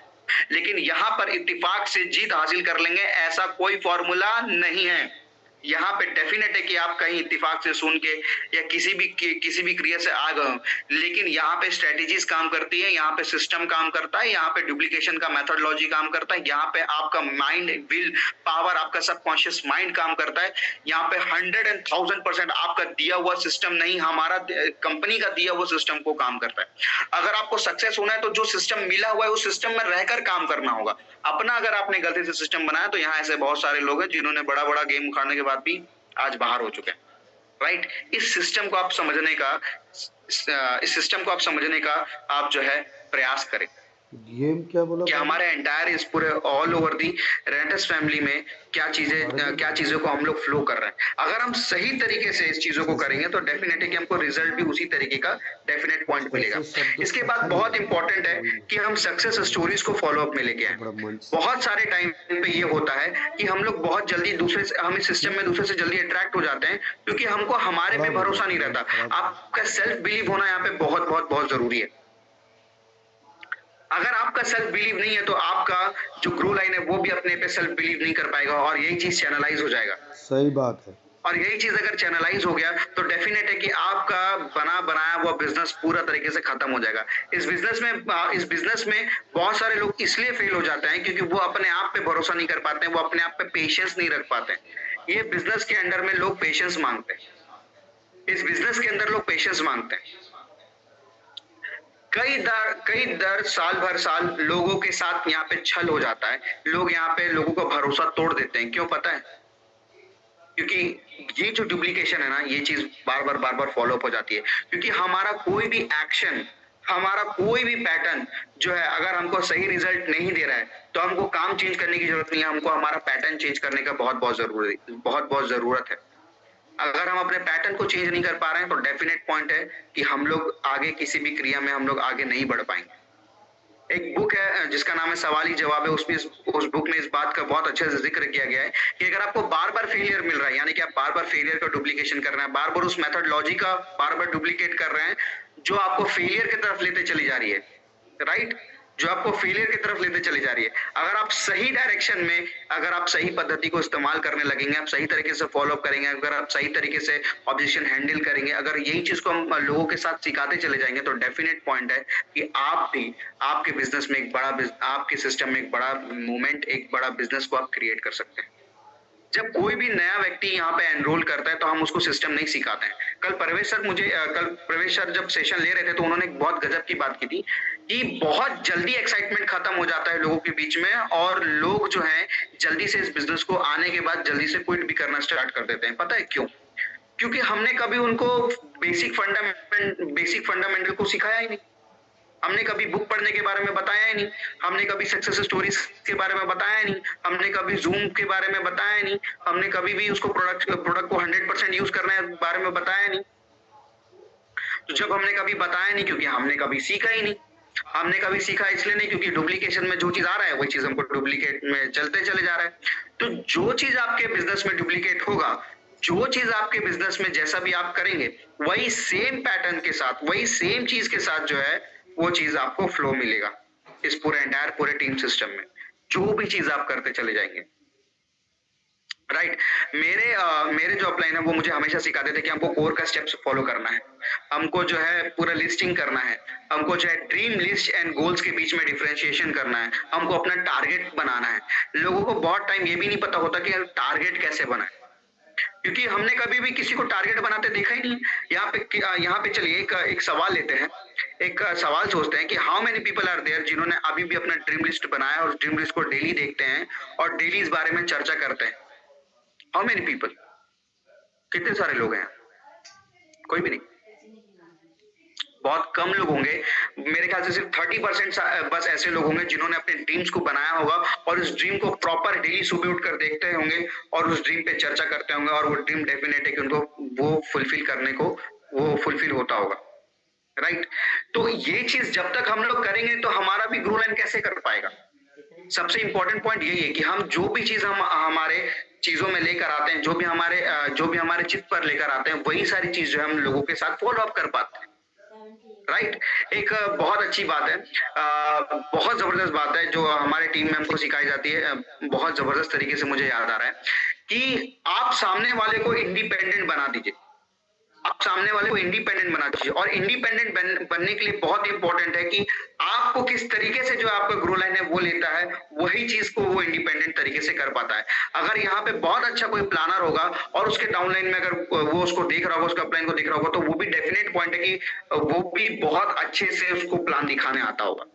लेकिन यहाँ पर इत्तेफाक से जीत हासिल कर लेंगे ऐसा कोई फॉर्मूला नहीं है। यहाँ पे डेफिनेट है कि आप कहीं इत्तेफाक से सुन के या किसी भी क्रिया से आ गए, लेकिन यहाँ पे स्ट्रेटेजीज काम करती है, यहाँ पे सिस्टम काम करता है, यहाँ पे डुप्लीकेशन का मेथोडोलॉजी काम करता है, यहाँ पे आपका माइंड, विल पावर, आपका सबकॉन्शियस माइंड काम करता है। यहाँ पे 100,000% आपका दिया हुआ सिस्टम नहीं, हमारा कंपनी का दिया हुआ सिस्टम को काम करता है। अगर आपको सक्सेस होना है तो जो सिस्टम मिला हुआ है उस सिस्टम में रहकर काम करना होगा। अपना अगर आपने गलती से सिस्टम बनाया तो यहाँ ऐसे बहुत सारे लोग हैं जिन्होंने बड़ा बड़ा गेम उखाड़ने के बाद भी आज बाहर हो चुके हैं, राइट। इस सिस्टम को आप समझने का आप जो है प्रयास करें। गेम क्या बोला कि हमारे एंटायर इस पूरे ऑल ओवर दी रेंटस फैमिली में क्या चीजों को हम लोग फ्लो कर रहे हैं। अगर हम सही तरीके से इस चीजों को करेंगे तो डेफिनेटली कि हमको रिजल्ट भी उसी तरीके का डेफिनेट पॉइंट मिलेगा। इसके बाद बहुत इंपॉर्टेंट है कि हम सक्सेस स्टोरीज को फॉलो अप में लेके आए। बहुत सारे टाइम पे ये होता है कि हम लोग बहुत जल्दी हम इस सिस्टम में दूसरे से जल्दी अट्रैक्ट हो जाते हैं क्योंकि हमको हमारे पे भरोसा नहीं रहता। आपका सेल्फ बिलीव होना यहाँ पे बहुत बहुत बहुत जरूरी है। अगर आपका सेल्फ बिलीव नहीं है तो आपका जो ग्रो लाइन है वो भी अपने पे सेल्फ बिलीव नहीं कर पाएगा और यही चीज चैनलाइज हो जाएगा। सही बात है। और यही चीज अगर चैनलाइज हो गया तो डेफिनेट है कि आपका बनाया हुआ बिजनेस पूरा तरीके से खत्म हो जाएगा। इस बिजनेस में बहुत सारे लोग इसलिए फेल हो जाते हैं क्योंकि वो अपने आप पे भरोसा नहीं कर पाते हैं, वो अपने आप पे पेशेंस नहीं रख पाते हैं। ये बिजनेस के अंदर में लोग पेशेंस मांगते हैं, इस बिजनेस के अंदर लोग पेशेंस मांगते हैं। कई दर साल लोगों के साथ यहाँ पे छल हो जाता है। लोग यहाँ पे लोगों का भरोसा तोड़ देते हैं। क्यों पता है? क्योंकि ये जो डुप्लीकेशन है ना, ये चीज बार बार फॉलो अप हो जाती है। क्योंकि हमारा कोई भी एक्शन, हमारा कोई भी पैटर्न जो है, अगर हमको सही रिजल्ट नहीं दे रहा है तो हमको काम चेंज करने की जरूरत नहीं है, हमको हमारा पैटर्न चेंज करने का बहुत जरूरत है। अगर हम अपने पैटर्न को चेंज नहीं कर पा रहे हैं तो डेफिनेट पॉइंट है कि हम लोग आगे किसी भी क्रिया में हम लोग आगे नहीं बढ़ पाएंगे। एक बुक है जिसका नाम है सवाल ही जवाब है, उसमें उस बुक में इस बात का बहुत अच्छे से जिक्र किया गया है कि अगर आपको बार बार फेलियर मिल रहा है, यानी कि आप बार बार फेलियर का डुप्लीकेशन कर रहे हैं, बार बार उस मेथडोलॉजी का बार बार डुप्लीकेट कर रहे हैं जो आपको फेलियर की तरफ लेते चली जा रही है, राइट, जो आपको फेलियर की तरफ लेते चली जा रही है। अगर आप सही डायरेक्शन में, अगर आप सही पद्धति को इस्तेमाल करने लगेंगे, आप सही तरीके से फॉलो अप करेंगे, अगर आप सही तरीके से ऑब्जेक्शन हैंडल करेंगे, अगर यही चीज को हम लोगों के साथ सिखाते चले जाएंगे तो डेफिनेट पॉइंट है कि आप भी आपके बिजनेस में एक बड़ा, आपके सिस्टम में एक बड़ा मूवमेंट, एक बड़ा बिजनेस को आप क्रिएट कर सकते हैं। जब कोई भी नया व्यक्ति यहाँ पे एनरोल करता है तो हम उसको सिस्टम नहीं सिखाते हैं। कल प्रवेश सर जब सेशन ले रहे थे तो उन्होंने एक बहुत गजब की बात की थी कि बहुत जल्दी एक्साइटमेंट खत्म हो जाता है लोगों के बीच में, और लोग जो हैं जल्दी से इस बिजनेस को आने के बाद जल्दी से क्विट भी करना स्टार्ट कर देते हैं। पता है क्यों? क्योंकि हमने कभी उनको बेसिक फंडामेंटल को सिखाया ही नहीं। हमने कभी बुक पढ़ने के बारे में बताया ही नहीं, हमने कभी सक्सेस स्टोरीज के बारे में बताया नहीं, हमने कभी जूम के बारे में बताया नहीं, हमने कभी भी उसको प्रोडक्ट को 100% यूज करने के बारे में बताया नहीं। तो जब हमने कभी बताया नहीं, क्योंकि हमने कभी सीखा ही नहीं। हमने कभी सीखा इसलिए नहीं क्योंकि डुप्लीकेशन में जो चीज आ रहा है वही चीज हमको डुप्लीकेट में चलते चले जा रहा है। तो जो चीज आपके बिजनेस में डुप्लीकेट होगा, जो चीज आपके बिजनेस में जैसा भी आप करेंगे, वही सेम पैटर्न के साथ, वही सेम चीज के साथ जो है वो चीज आपको फ्लो मिलेगा इस पूरे एंटायर पूरे टीम सिस्टम में, जो भी चीज आप करते चले जाएंगे, राइट। मेरे जो अपलाइन है वो मुझे हमेशा सिखाते थे कि हमको कोर का स्टेप्स फॉलो करना है, हमको जो है पूरा लिस्टिंग करना है, हमको जो है ड्रीम लिस्ट एंड गोल्स के बीच में डिफरेंशिएशन करना है, हमको अपना टारगेट बनाना है। लोगों को बहुत टाइम ये भी नहीं पता होता कि टारगेट कैसे बनाए, क्योंकि हमने कभी भी किसी को टारगेट बनाते देखा ही नहीं। यहाँ पे चलिए एक सवाल लेते हैं, एक सवाल सोचते हैं कि how many people are there जिन्होंने अभी भी अपना ड्रीम लिस्ट बनाया और ड्रीम लिस्ट को डेली देखते हैं और डेली इस बारे में चर्चा करते हैं। हाउ मेनी पीपल, कितने सारे लोग हैं? कोई भी नहीं, बहुत कम लोग होंगे। मेरे ख्याल से सिर्फ 30% बस ऐसे लोग होंगे जिन्होंने अपने ड्रीम्स को बनाया होगा और उस ड्रीम को प्रॉपर डेली सुबह उठकर देखते होंगे और उस ड्रीम पे चर्चा करते होंगे, और वो ड्रीम डेफिनेट है कि उनको वो फुलफिल होता होगा, राइट। तो ये चीज जब तक हम लोग करेंगे तो हमारा भी ग्रो लाइन कैसे कर पाएगा? सबसे इंपॉर्टेंट पॉइंट यही है कि हम जो भी चीज हम हमारे चीजों में लेकर आते हैं, जो भी हमारे चित्त पर लेकर आते हैं, वही सारी चीज जो है हम लोगों के साथ फॉलो अप कर पाते हैं, राइट। एक बहुत अच्छी बात है, बहुत जबरदस्त बात है जो हमारे टीम में हमको सिखाई जाती है, बहुत जबरदस्त तरीके से मुझे याद आ रहा है कि आप सामने वाले को इंडिपेंडेंट बना दीजिए, आप सामने वाले को इंडिपेंडेंट बना दीजिए। और इंडिपेंडेंट बनने के लिए बहुत इंपॉर्टेंट है कि आपको किस तरीके से जो आपका ग्रो लाइन है वो लेता है, वही चीज को वो इंडिपेंडेंट तरीके से कर पाता है। अगर यहाँ पे बहुत अच्छा कोई प्लानर होगा और उसके डाउनलाइन में अगर वो उसको देख रहा होगा, उसका प्लान को देख रहा होगा, तो वो भी डेफिनेट पॉइंट है कि वो भी बहुत अच्छे से उसको प्लान दिखाने आता होगा।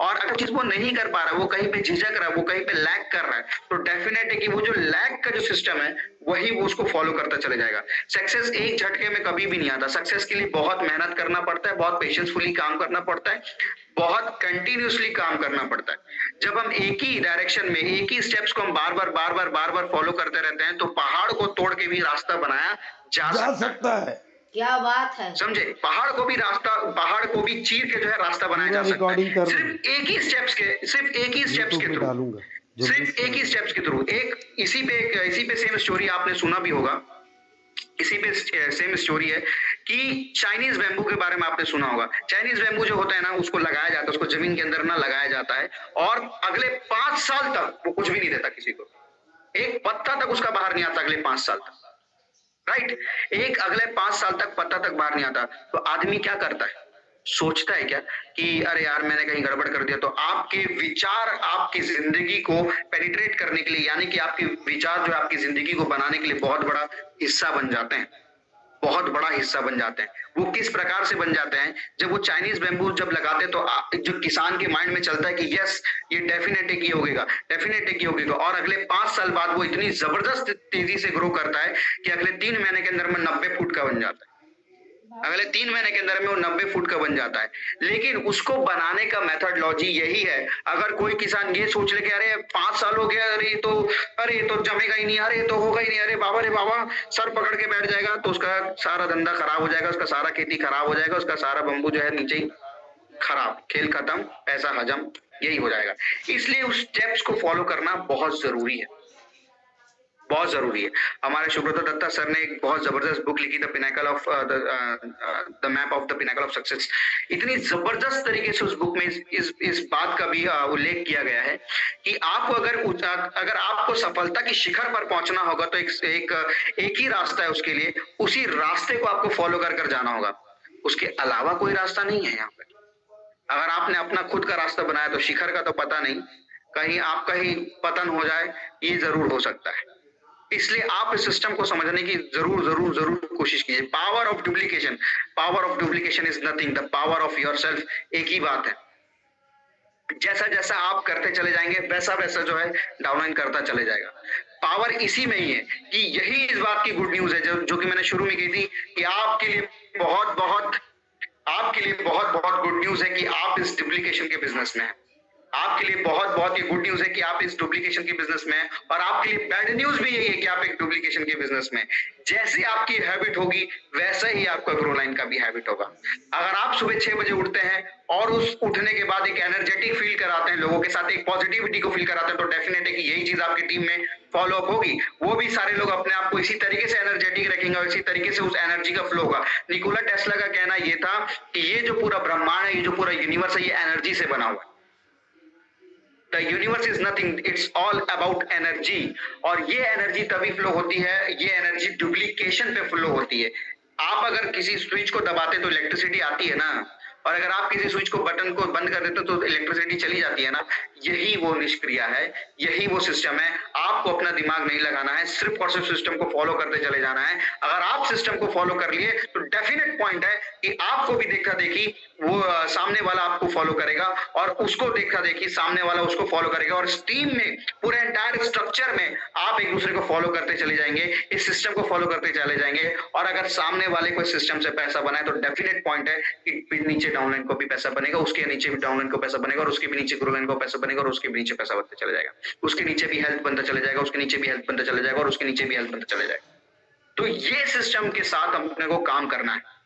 और अगर चीज वो नहीं कर पा रहा है, वो कहीं पे झिझक रहा है, वो कहीं पे लैग कर रहा है, तो डेफिनेट है कि वो जो लैग का जो सिस्टम है वही वो उसको फॉलो करता चले जाएगा। सक्सेस एक झटके में कभी भी नहीं आता, सक्सेस के लिए बहुत मेहनत करना पड़ता है, बहुत पेशेंसफुली काम करना पड़ता है, बहुत कंटिन्यूसली काम करना पड़ता है। जब हम एक ही डायरेक्शन में एक ही स्टेप्स को हम बार बार फॉलो करते रहते हैं तो पहाड़ को तोड़ के भी रास्ता बनाया जा सकता है। क्या बात है, समझे? पहाड़ को भी चीर के जो है रास्ता बनाया जा सकता है, सिर्फ एक ही स्टेप्स के थ्रू। इसी पे सेम स्टोरी आपने सुना भी होगा, इसी पे सेम स्टोरी है कि चाइनीज बैम्बू के बारे में आपने सुना होगा। चाइनीज बैम्बू जो होता है ना, उसको लगाया जाता है, उसको जमीन के अंदर ना लगाया जाता है और अगले 5 साल तक वो कुछ भी नहीं देता किसी को, एक पत्ता तक उसका बाहर नहीं आता अगले 5 साल तक, राइट। एक अगले 5 साल तक पत्ता तक बाहर नहीं आता। तो आदमी क्या करता है? सोचता है क्या कि अरे यार मैंने कहीं गड़बड़ कर दिया? तो आपके विचार आपकी जिंदगी को पेनिट्रेट करने के लिए, यानी कि आपके विचार जो आपकी जिंदगी को बनाने के लिए बहुत बड़ा हिस्सा बन जाते हैं, बहुत बड़ा हिस्सा बन जाते हैं। वो किस प्रकार से बन जाते हैं? जब वो चाइनीज बैम्बू जब लगाते हैं तो जो किसान के माइंड में चलता है कि यस ये डेफिनेट है कि होगा, और अगले 5 साल बाद वो इतनी जबरदस्त तेजी से ग्रो करता है कि अगले 3 महीने के अंदर में 90 फुट का बन जाता है, अगले 3 महीने के अंदर में वो 90 फुट का बन जाता है। लेकिन उसको बनाने का मेथडोलॉजी यही है। अगर कोई किसान ये सोच ले कि अरे 5 साल हो गया, अरे ये तो जमेगा ही नहीं, अरे ये तो होगा ही नहीं, अरे बाबा सर पकड़ के बैठ जाएगा, तो उसका सारा धंधा खराब हो जाएगा, उसका सारा खेती खराब हो जाएगा, उसका सारा बम्बू जो है नीचे ही खराब, खेल खत्म, पैसा हजम, यही हो जाएगा। इसलिए उस स्टेप्स को फॉलो करना बहुत जरूरी है, बहुत जरूरी है। हमारे सुब्रत दत्ता सर ने एक बहुत जबरदस्त बुक लिखी, the Pinnacle of the map of the Pinnacle of success. इतनी जबरदस्त तरीके से उस बुक में इस बात का भी उल्लेख किया गया है कि आपको अगर आपको सफलता की शिखर पर पहुंचना होगा तो एक ही रास्ता है उसके लिए, उसी रास्ते को आपको फॉलो कर जाना होगा, उसके अलावा कोई रास्ता नहीं है यहाँ पे। अगर आपने अपना खुद का रास्ता बनाया तो शिखर का तो पता नहीं, कहीं आपका ही पतन हो जाए, ये जरूर हो सकता है। इसलिए आप इस सिस्टम को समझने की जरूर जरूर जरूर कोशिश कीजिए। Power of duplication is nothing, the power of yourself एक ही बात है। जैसा जैसा आप करते चले जाएंगे वैसा वैसा जो है डाउनलाइन करता चले जाएगा। पावर इसी में ही है कि यही इस बात की गुड न्यूज है जो कि मैंने शुरू में की थी कि आपके लिए बहुत बहुत गुड न्यूज है कि आप इस डुप्लीकेशन के बिजनेस में हैं। आपके लिए बहुत ही गुड न्यूज है कि आप इस डुप्लीकेशन के बिजनेस में हैं, और आपके लिए बैड न्यूज भी यही है कि आप एक डुप्लीकेशन के बिजनेस में। जैसी आपकी हैबिट होगी वैसा ही आपका ग्रो लाइन का भी हैबिट होगा। अगर आप सुबह 6 बजे उठते हैं और उस उठने के बाद एक एनर्जेटिक फील कराते हैं, लोगों के साथ एक पॉजिटिविटी को फील कराते हैं, तो डेफिनेट है कि यही चीज आपकी टीम में फॉलो अप होगी। वो भी सारे लोग अपने आप को इसी तरीके से एनर्जेटिक रखेंगे और इसी तरीके से उस एनर्जी का फ्लो होगा। निकोला टेस्ला का कहना ये था कि ये जो पूरा ब्रह्मांड है, ये जो पूरा यूनिवर्स है, ये एनर्जी से बना हुआ है। The universe is nothing, it's all about energy। और ये एनर्जी तभी फ्लो होती है, ये एनर्जी डुप्लीकेशन पे फ्लो होती है। आप अगर किसी स्विच को दबाते तो इलेक्ट्रिसिटी आती है ना, और अगर आप किसी स्विच को बटन को बंद कर देते तो इलेक्ट्रिसिटी चली जाती है ना। यही वो निष्क्रिया है, यही वो सिस्टम है। आपको अपना दिमाग नहीं लगाना है, सिर्फ और सिर्फ सिस्टम को फॉलो करते चले जाना है। अगर आप सिस्टम को फॉलो कर लिए तो डेफिनेट पॉइंट है कि आपको भी देखा देखी वो सामने वाला आपको फॉलो करेगा, और उसको देखा देखी सामने वाला उसको फॉलो करेगा, और इस टीम में पूरे एंटायर स्ट्रक्चर में आप एक दूसरे को फॉलो करते चले जाएंगे, इस सिस्टम को फॉलो करते चले जाएंगे। और अगर सामने वाले को सिस्टम से पैसा बनाए तो डेफिनेट पॉइंट है कि नीचे डाउनलाइन को भी पैसा बनेगा, उसके नीचे भी डाउनलाइन को पैसा बनेगा, और उसके भी नीचे ग्रोलाइन को पैसा बनेगा, और उसके भी नीचे पैसा बनता चला जाएगा, उसके नीचे भी हेल्थ बनता चला जाएगा, उसके नीचे भी हेल्थ बनता चला जाएगा, और उसके नीचे भी हेल्थ बनता चला जाएगा। तो ये सिस्टम के साथ अपने को काम करना है।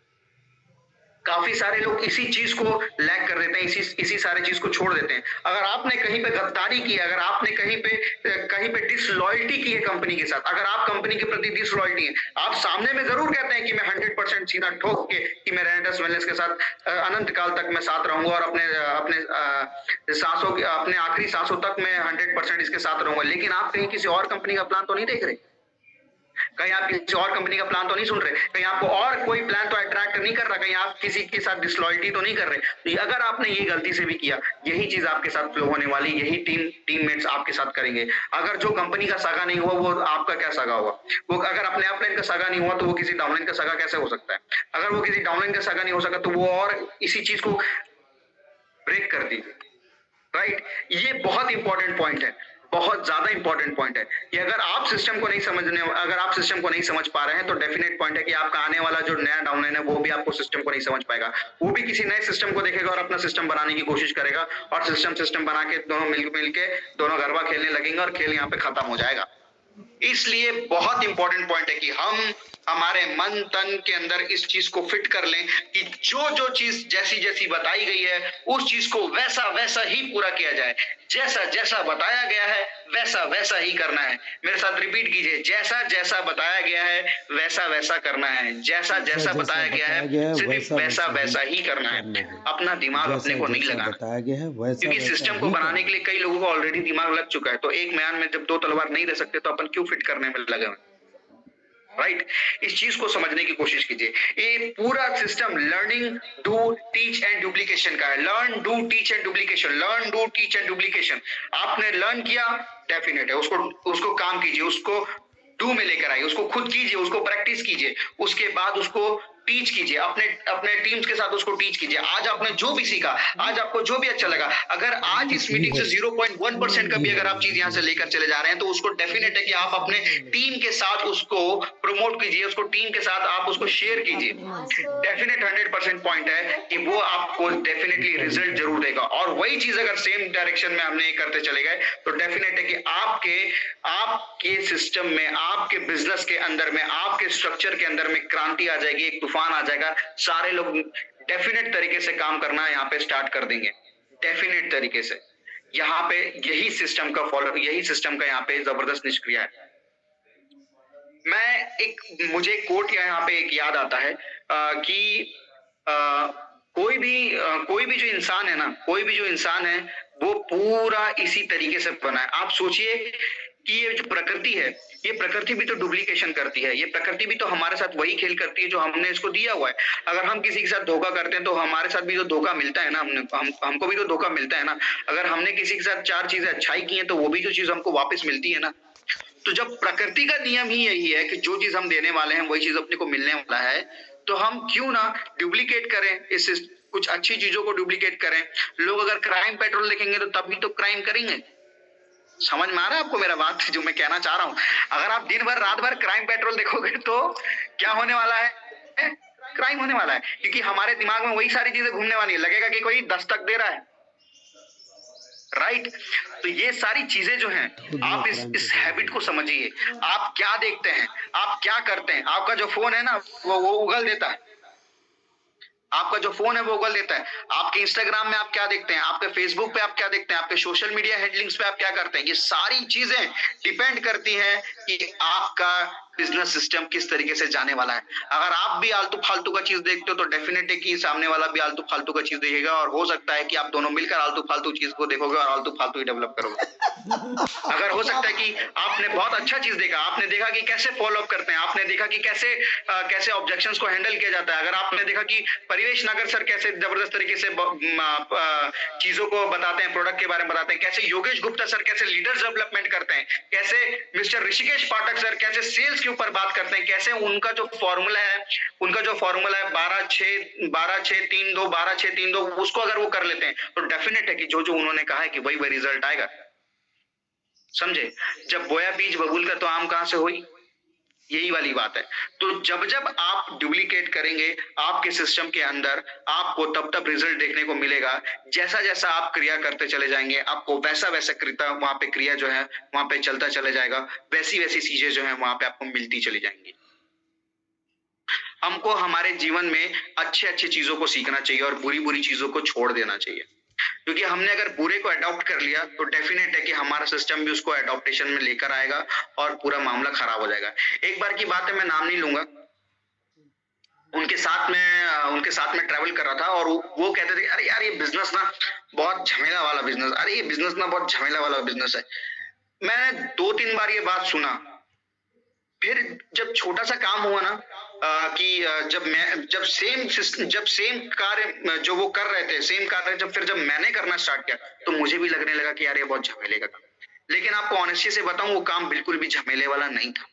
काफी सारे लोग इसी चीज को लैग कर देते हैं, इसी सारे चीज को छोड़ देते हैं। अगर आपने कहीं पे गद्दारी की, अगर आपने कहीं पे डिसलॉयल्टी की है कंपनी के साथ, अगर आप कंपनी के प्रति डिसलॉयल्टी है, आप सामने में जरूर कहते हैं कि मैं 100% सीधा ठोक के कि मैं रेनेडस वेलनेस के साथ अनंत काल तक मैं साथ रहूंगा, और अपने सांसों की अपने आखिरी सांसों तक मैं 100% इसके साथ रहूंगा। लेकिन आप कहीं किसी और कंपनी का प्लान तो नहीं देख रहे, कहीं आप किसी और कंपनी का प्लान तो नहीं सुन रहे, कहीं आपको और कोई प्लान तो अट्रैक्ट नहीं कर रहा, कहीं आप किसी के साथ डिसलॉयल्टी तो नहीं कर रहे। तो अगर आपने ये गलती से भी किया, यही चीज आपके साथ फ्लो होने वाली, यही टीममेट्स आपके साथ करेंगे। अगर जो कंपनी का सगा नहीं हुआ वो आपका क्या सगा हुआ? वो अगर अपने अपलाइन का सगा नहीं हुआ तो वो किसी डाउनलाइन का सगा कैसे हो सकता है? अगर वो किसी डाउनलाइन का सगा नहीं हो सका तो वो और इसी चीज को ब्रेक कर दीजिए, राइट। ये बहुत इंपॉर्टेंट पॉइंट है, बहुत ज्यादा इंपॉर्टेंट पॉइंट है कि अगर आप सिस्टम को नहीं समझ पा रहे हैं तो डेफिनेट पॉइंट है कि आपका आने वाला जो नया डाउनलाइन है वो भी आपको सिस्टम को नहीं समझ पाएगा। वो भी किसी नए सिस्टम को देखेगा और अपना सिस्टम बनाने की कोशिश करेगा, और सिस्टम बना के दोनों मिलके दोनों गरबा खेलने लगेंगे और खेल यहाँ पे खत्म हो जाएगा। इसलिए बहुत इंपॉर्टेंट पॉइंट है कि हम हमारे मन तन के अंदर इस चीज को फिट कर लें कि जो चीज जैसी बताई गई है उस चीज को वैसा ही पूरा किया जाए। जैसा बताया गया है वैसा ही करना है। मेरे साथ रिपीट कीजिए, जैसा बताया गया है वैसा करना है। जैसा बताया गया है सिर्फ वैसा ही करना है। अपना दिमाग अपने को नहीं लगाना, क्योंकि सिस्टम को बनाने के लिए कई लोगों को ऑलरेडी दिमाग लग चुका है। तो एक म्यान में जब 2 तलवार नहीं रह सकते तो अपन क्यों फिट करने में लगे हुए, राइट। इस चीज को समझने की कोशिश कीजिए। ये पूरा system learning, do, teach and duplication का है। Learn, do, teach and duplication, learn, do, teach and duplication. आपने लर्न किया, डेफिनेट है उसको काम कीजिए, उसको डू में लेकर आइए, उसको खुद कीजिए, उसको प्रैक्टिस कीजिए, उसके बाद उसको टीच कीजिए, अपने टीम्स के साथ उसको टीच कीजिए। आज आपने जो भी सीखा, आज आपको जो भी अच्छा लगा, अगर आज इस मीटिंग से 0.1% का भी अगर आप चीज यहाँ से लेकर चले जा रहे हैं तो उसको डेफिनेट है कि आप अपने टीम के साथ उसको प्रमोट कीजिए, उसको टीम के साथ आप उसको शेयर कीजिए। डेफिनेट 100% पॉइंट है कि वो आपको डेफिनेटली रिजल्ट जरूर देगा। और वही चीज अगर सेम डायरेक्शन में हमने करते चले गए तो डेफिनेट है कि आपके सिस्टम में, आपके बिजनेस के अंदर में, आपके स्ट्रक्चर के अंदर में क्रांति आ जाएगी, एक तूफान आ जाएगा। सारे लोग डेफिनेट तरीके से काम करना यहाँ पे स्टार्ट कर देंगे, डेफिनेट तरीके से। यहाँ पे यही सिस्टम का यहाँ पे जबरदस्त निष्क्रिया है। मुझे कोट यहाँ पे एक याद आता है कि कोई भी जो इंसान है ना, कोई भी जो इंसान है वो पूरा इसी तरीके से बना है। आप सोचिए कि ये जो प्रकृति है, ये प्रकृति भी तो डुप्लीकेशन करती है, ये प्रकृति भी तो हमारे साथ वही खेल करती है जो हमने इसको दिया हुआ है। अगर हम किसी के साथ धोखा करते हैं तो हमारे साथ भी तो धोखा मिलता है ना, हमको भी तो धोखा मिलता है ना। अगर हमने किसी के साथ 4 चीजें अच्छाई की है तो वो भी तो चीज हमको वापस मिलती है ना। तो जब प्रकृति का नियम ही यही है कि जो चीज हम देने वाले हैं वही चीज अपने को मिलने वाला है, तो हम क्यों ना डुप्लीकेट करें, कुछ अच्छी चीजों को डुप्लीकेट करें। लोग अगर क्राइम पेट्रोल देखेंगे तो तभी तो क्राइम करेंगे। समझ में आ रहा है आपको मेरा बात जो मैं कहना चाह रहा हूं? अगर आप दिन भर रात भर क्राइम पेट्रोल देखोगे तो क्या होने वाला है? क्राइम होने वाला है, क्योंकि हमारे दिमाग में वही सारी चीजें घूमने वाली है। लगेगा कि कोई दस्तक दे रहा है, राइट। तो ये सारी चीजें जो हैं, आप इस हैबिट को समझिए। आप क्या देखते हैं, आप क्या करते हैं। आपका जो फोन है ना वो उगल देता है, आपका जो फोन है वो उगल देता है। आपके इंस्टाग्राम में आप क्या देखते हैं, आपके फेसबुक पे आप क्या देखते हैं, आपके सोशल मीडिया हैंडलिंग्स पे आप क्या करते हैं। ये सारी चीजें डिपेंड करती हैं कि आपका बिजनेस सिस्टम किस तरीके से जाने वाला है। अगर आप भी आलतू फालतू का चीज देखते हो तो डेफिनेट है कि सामने वाला भी आलतू फालतू का चीज देखेगा, और हो सकता है कि आप दोनों मिलकर आलतू फालतू चीज को देखोगे और आलतू फालतू ही डेवलप करोगे। अगर हो सकता है कि आपने बहुत अच्छा चीज देखा, आपने देखा कि कैसे फॉलो अप करते हैं, आपने देखा कि कैसे ऑब्जेक्शंस को हैंडल किया जाता है। अगर आपने देखा कि परिवेश नागर सर कैसे जबरदस्त तरीके से चीजों को बताते हैं, प्रोडक्ट के बारे में बताते हैं, कैसे योगेश गुप्ता सर कैसे लीडर्स डेवलपमेंट करते हैं, कैसे मिस्टर ऋषिकेश पाठक सर कैसे सेल्स के ऊपर बात करते हैं, कैसे उनका जो फॉर्मूला है 12-6-3-2 12-6-3-2 उसको अगर वो कर लेते हैं तो डेफिनेट है कि जो उन्होंने कहा है कि वही रिजल्ट आएगा। समझे? जब बोया बीज बबूल का तो आम कहां से हुई, यही वाली बात है। तो जब आप डुप्लीकेट करेंगे आपके सिस्टम के अंदर, आपको तब रिजल्ट देखने को मिलेगा। जैसा जैसा आप क्रिया करते चले जाएंगे आपको वैसा वहां पे क्रिया जो है वहां पे चलता चले जाएगा, वैसी चीजें जो है वहां पे आपको मिलती चली जाएंगी। हमको हमारे जीवन में अच्छी चीजों को सीखना चाहिए और बुरी चीजों को छोड़ देना चाहिए, क्योंकि हमने अगर बुरे को अडॉप्ट कर लिया तो डेफिनेट है कि हमारा सिस्टम भी उसको अडॉप्टेशन में लेकर आएगा और पूरा मामला खराब हो जाएगा। एक बार की बात है, मैं नाम नहीं लूंगा, उनके साथ में ट्रैवल कर रहा था और वो कहते थे अरे यार ये बिजनेस ना बहुत झमेला वाला बिजनेस, अरे ये बिजनेस ना बहुत झमेला वाला बिजनेस है। मैंने 2-3 बार ये बात सुना, फिर जब छोटा सा काम हुआ ना कि जब सेम कार्य जो वो कर रहे थे, सेम कार्य जब मैंने करना स्टार्ट किया तो मुझे भी लगने लगा कि यार ये बहुत झमेले का काम। लेकिन आपको ऑनेस्टी से बताऊं वो काम बिल्कुल भी झमेले वाला नहीं था।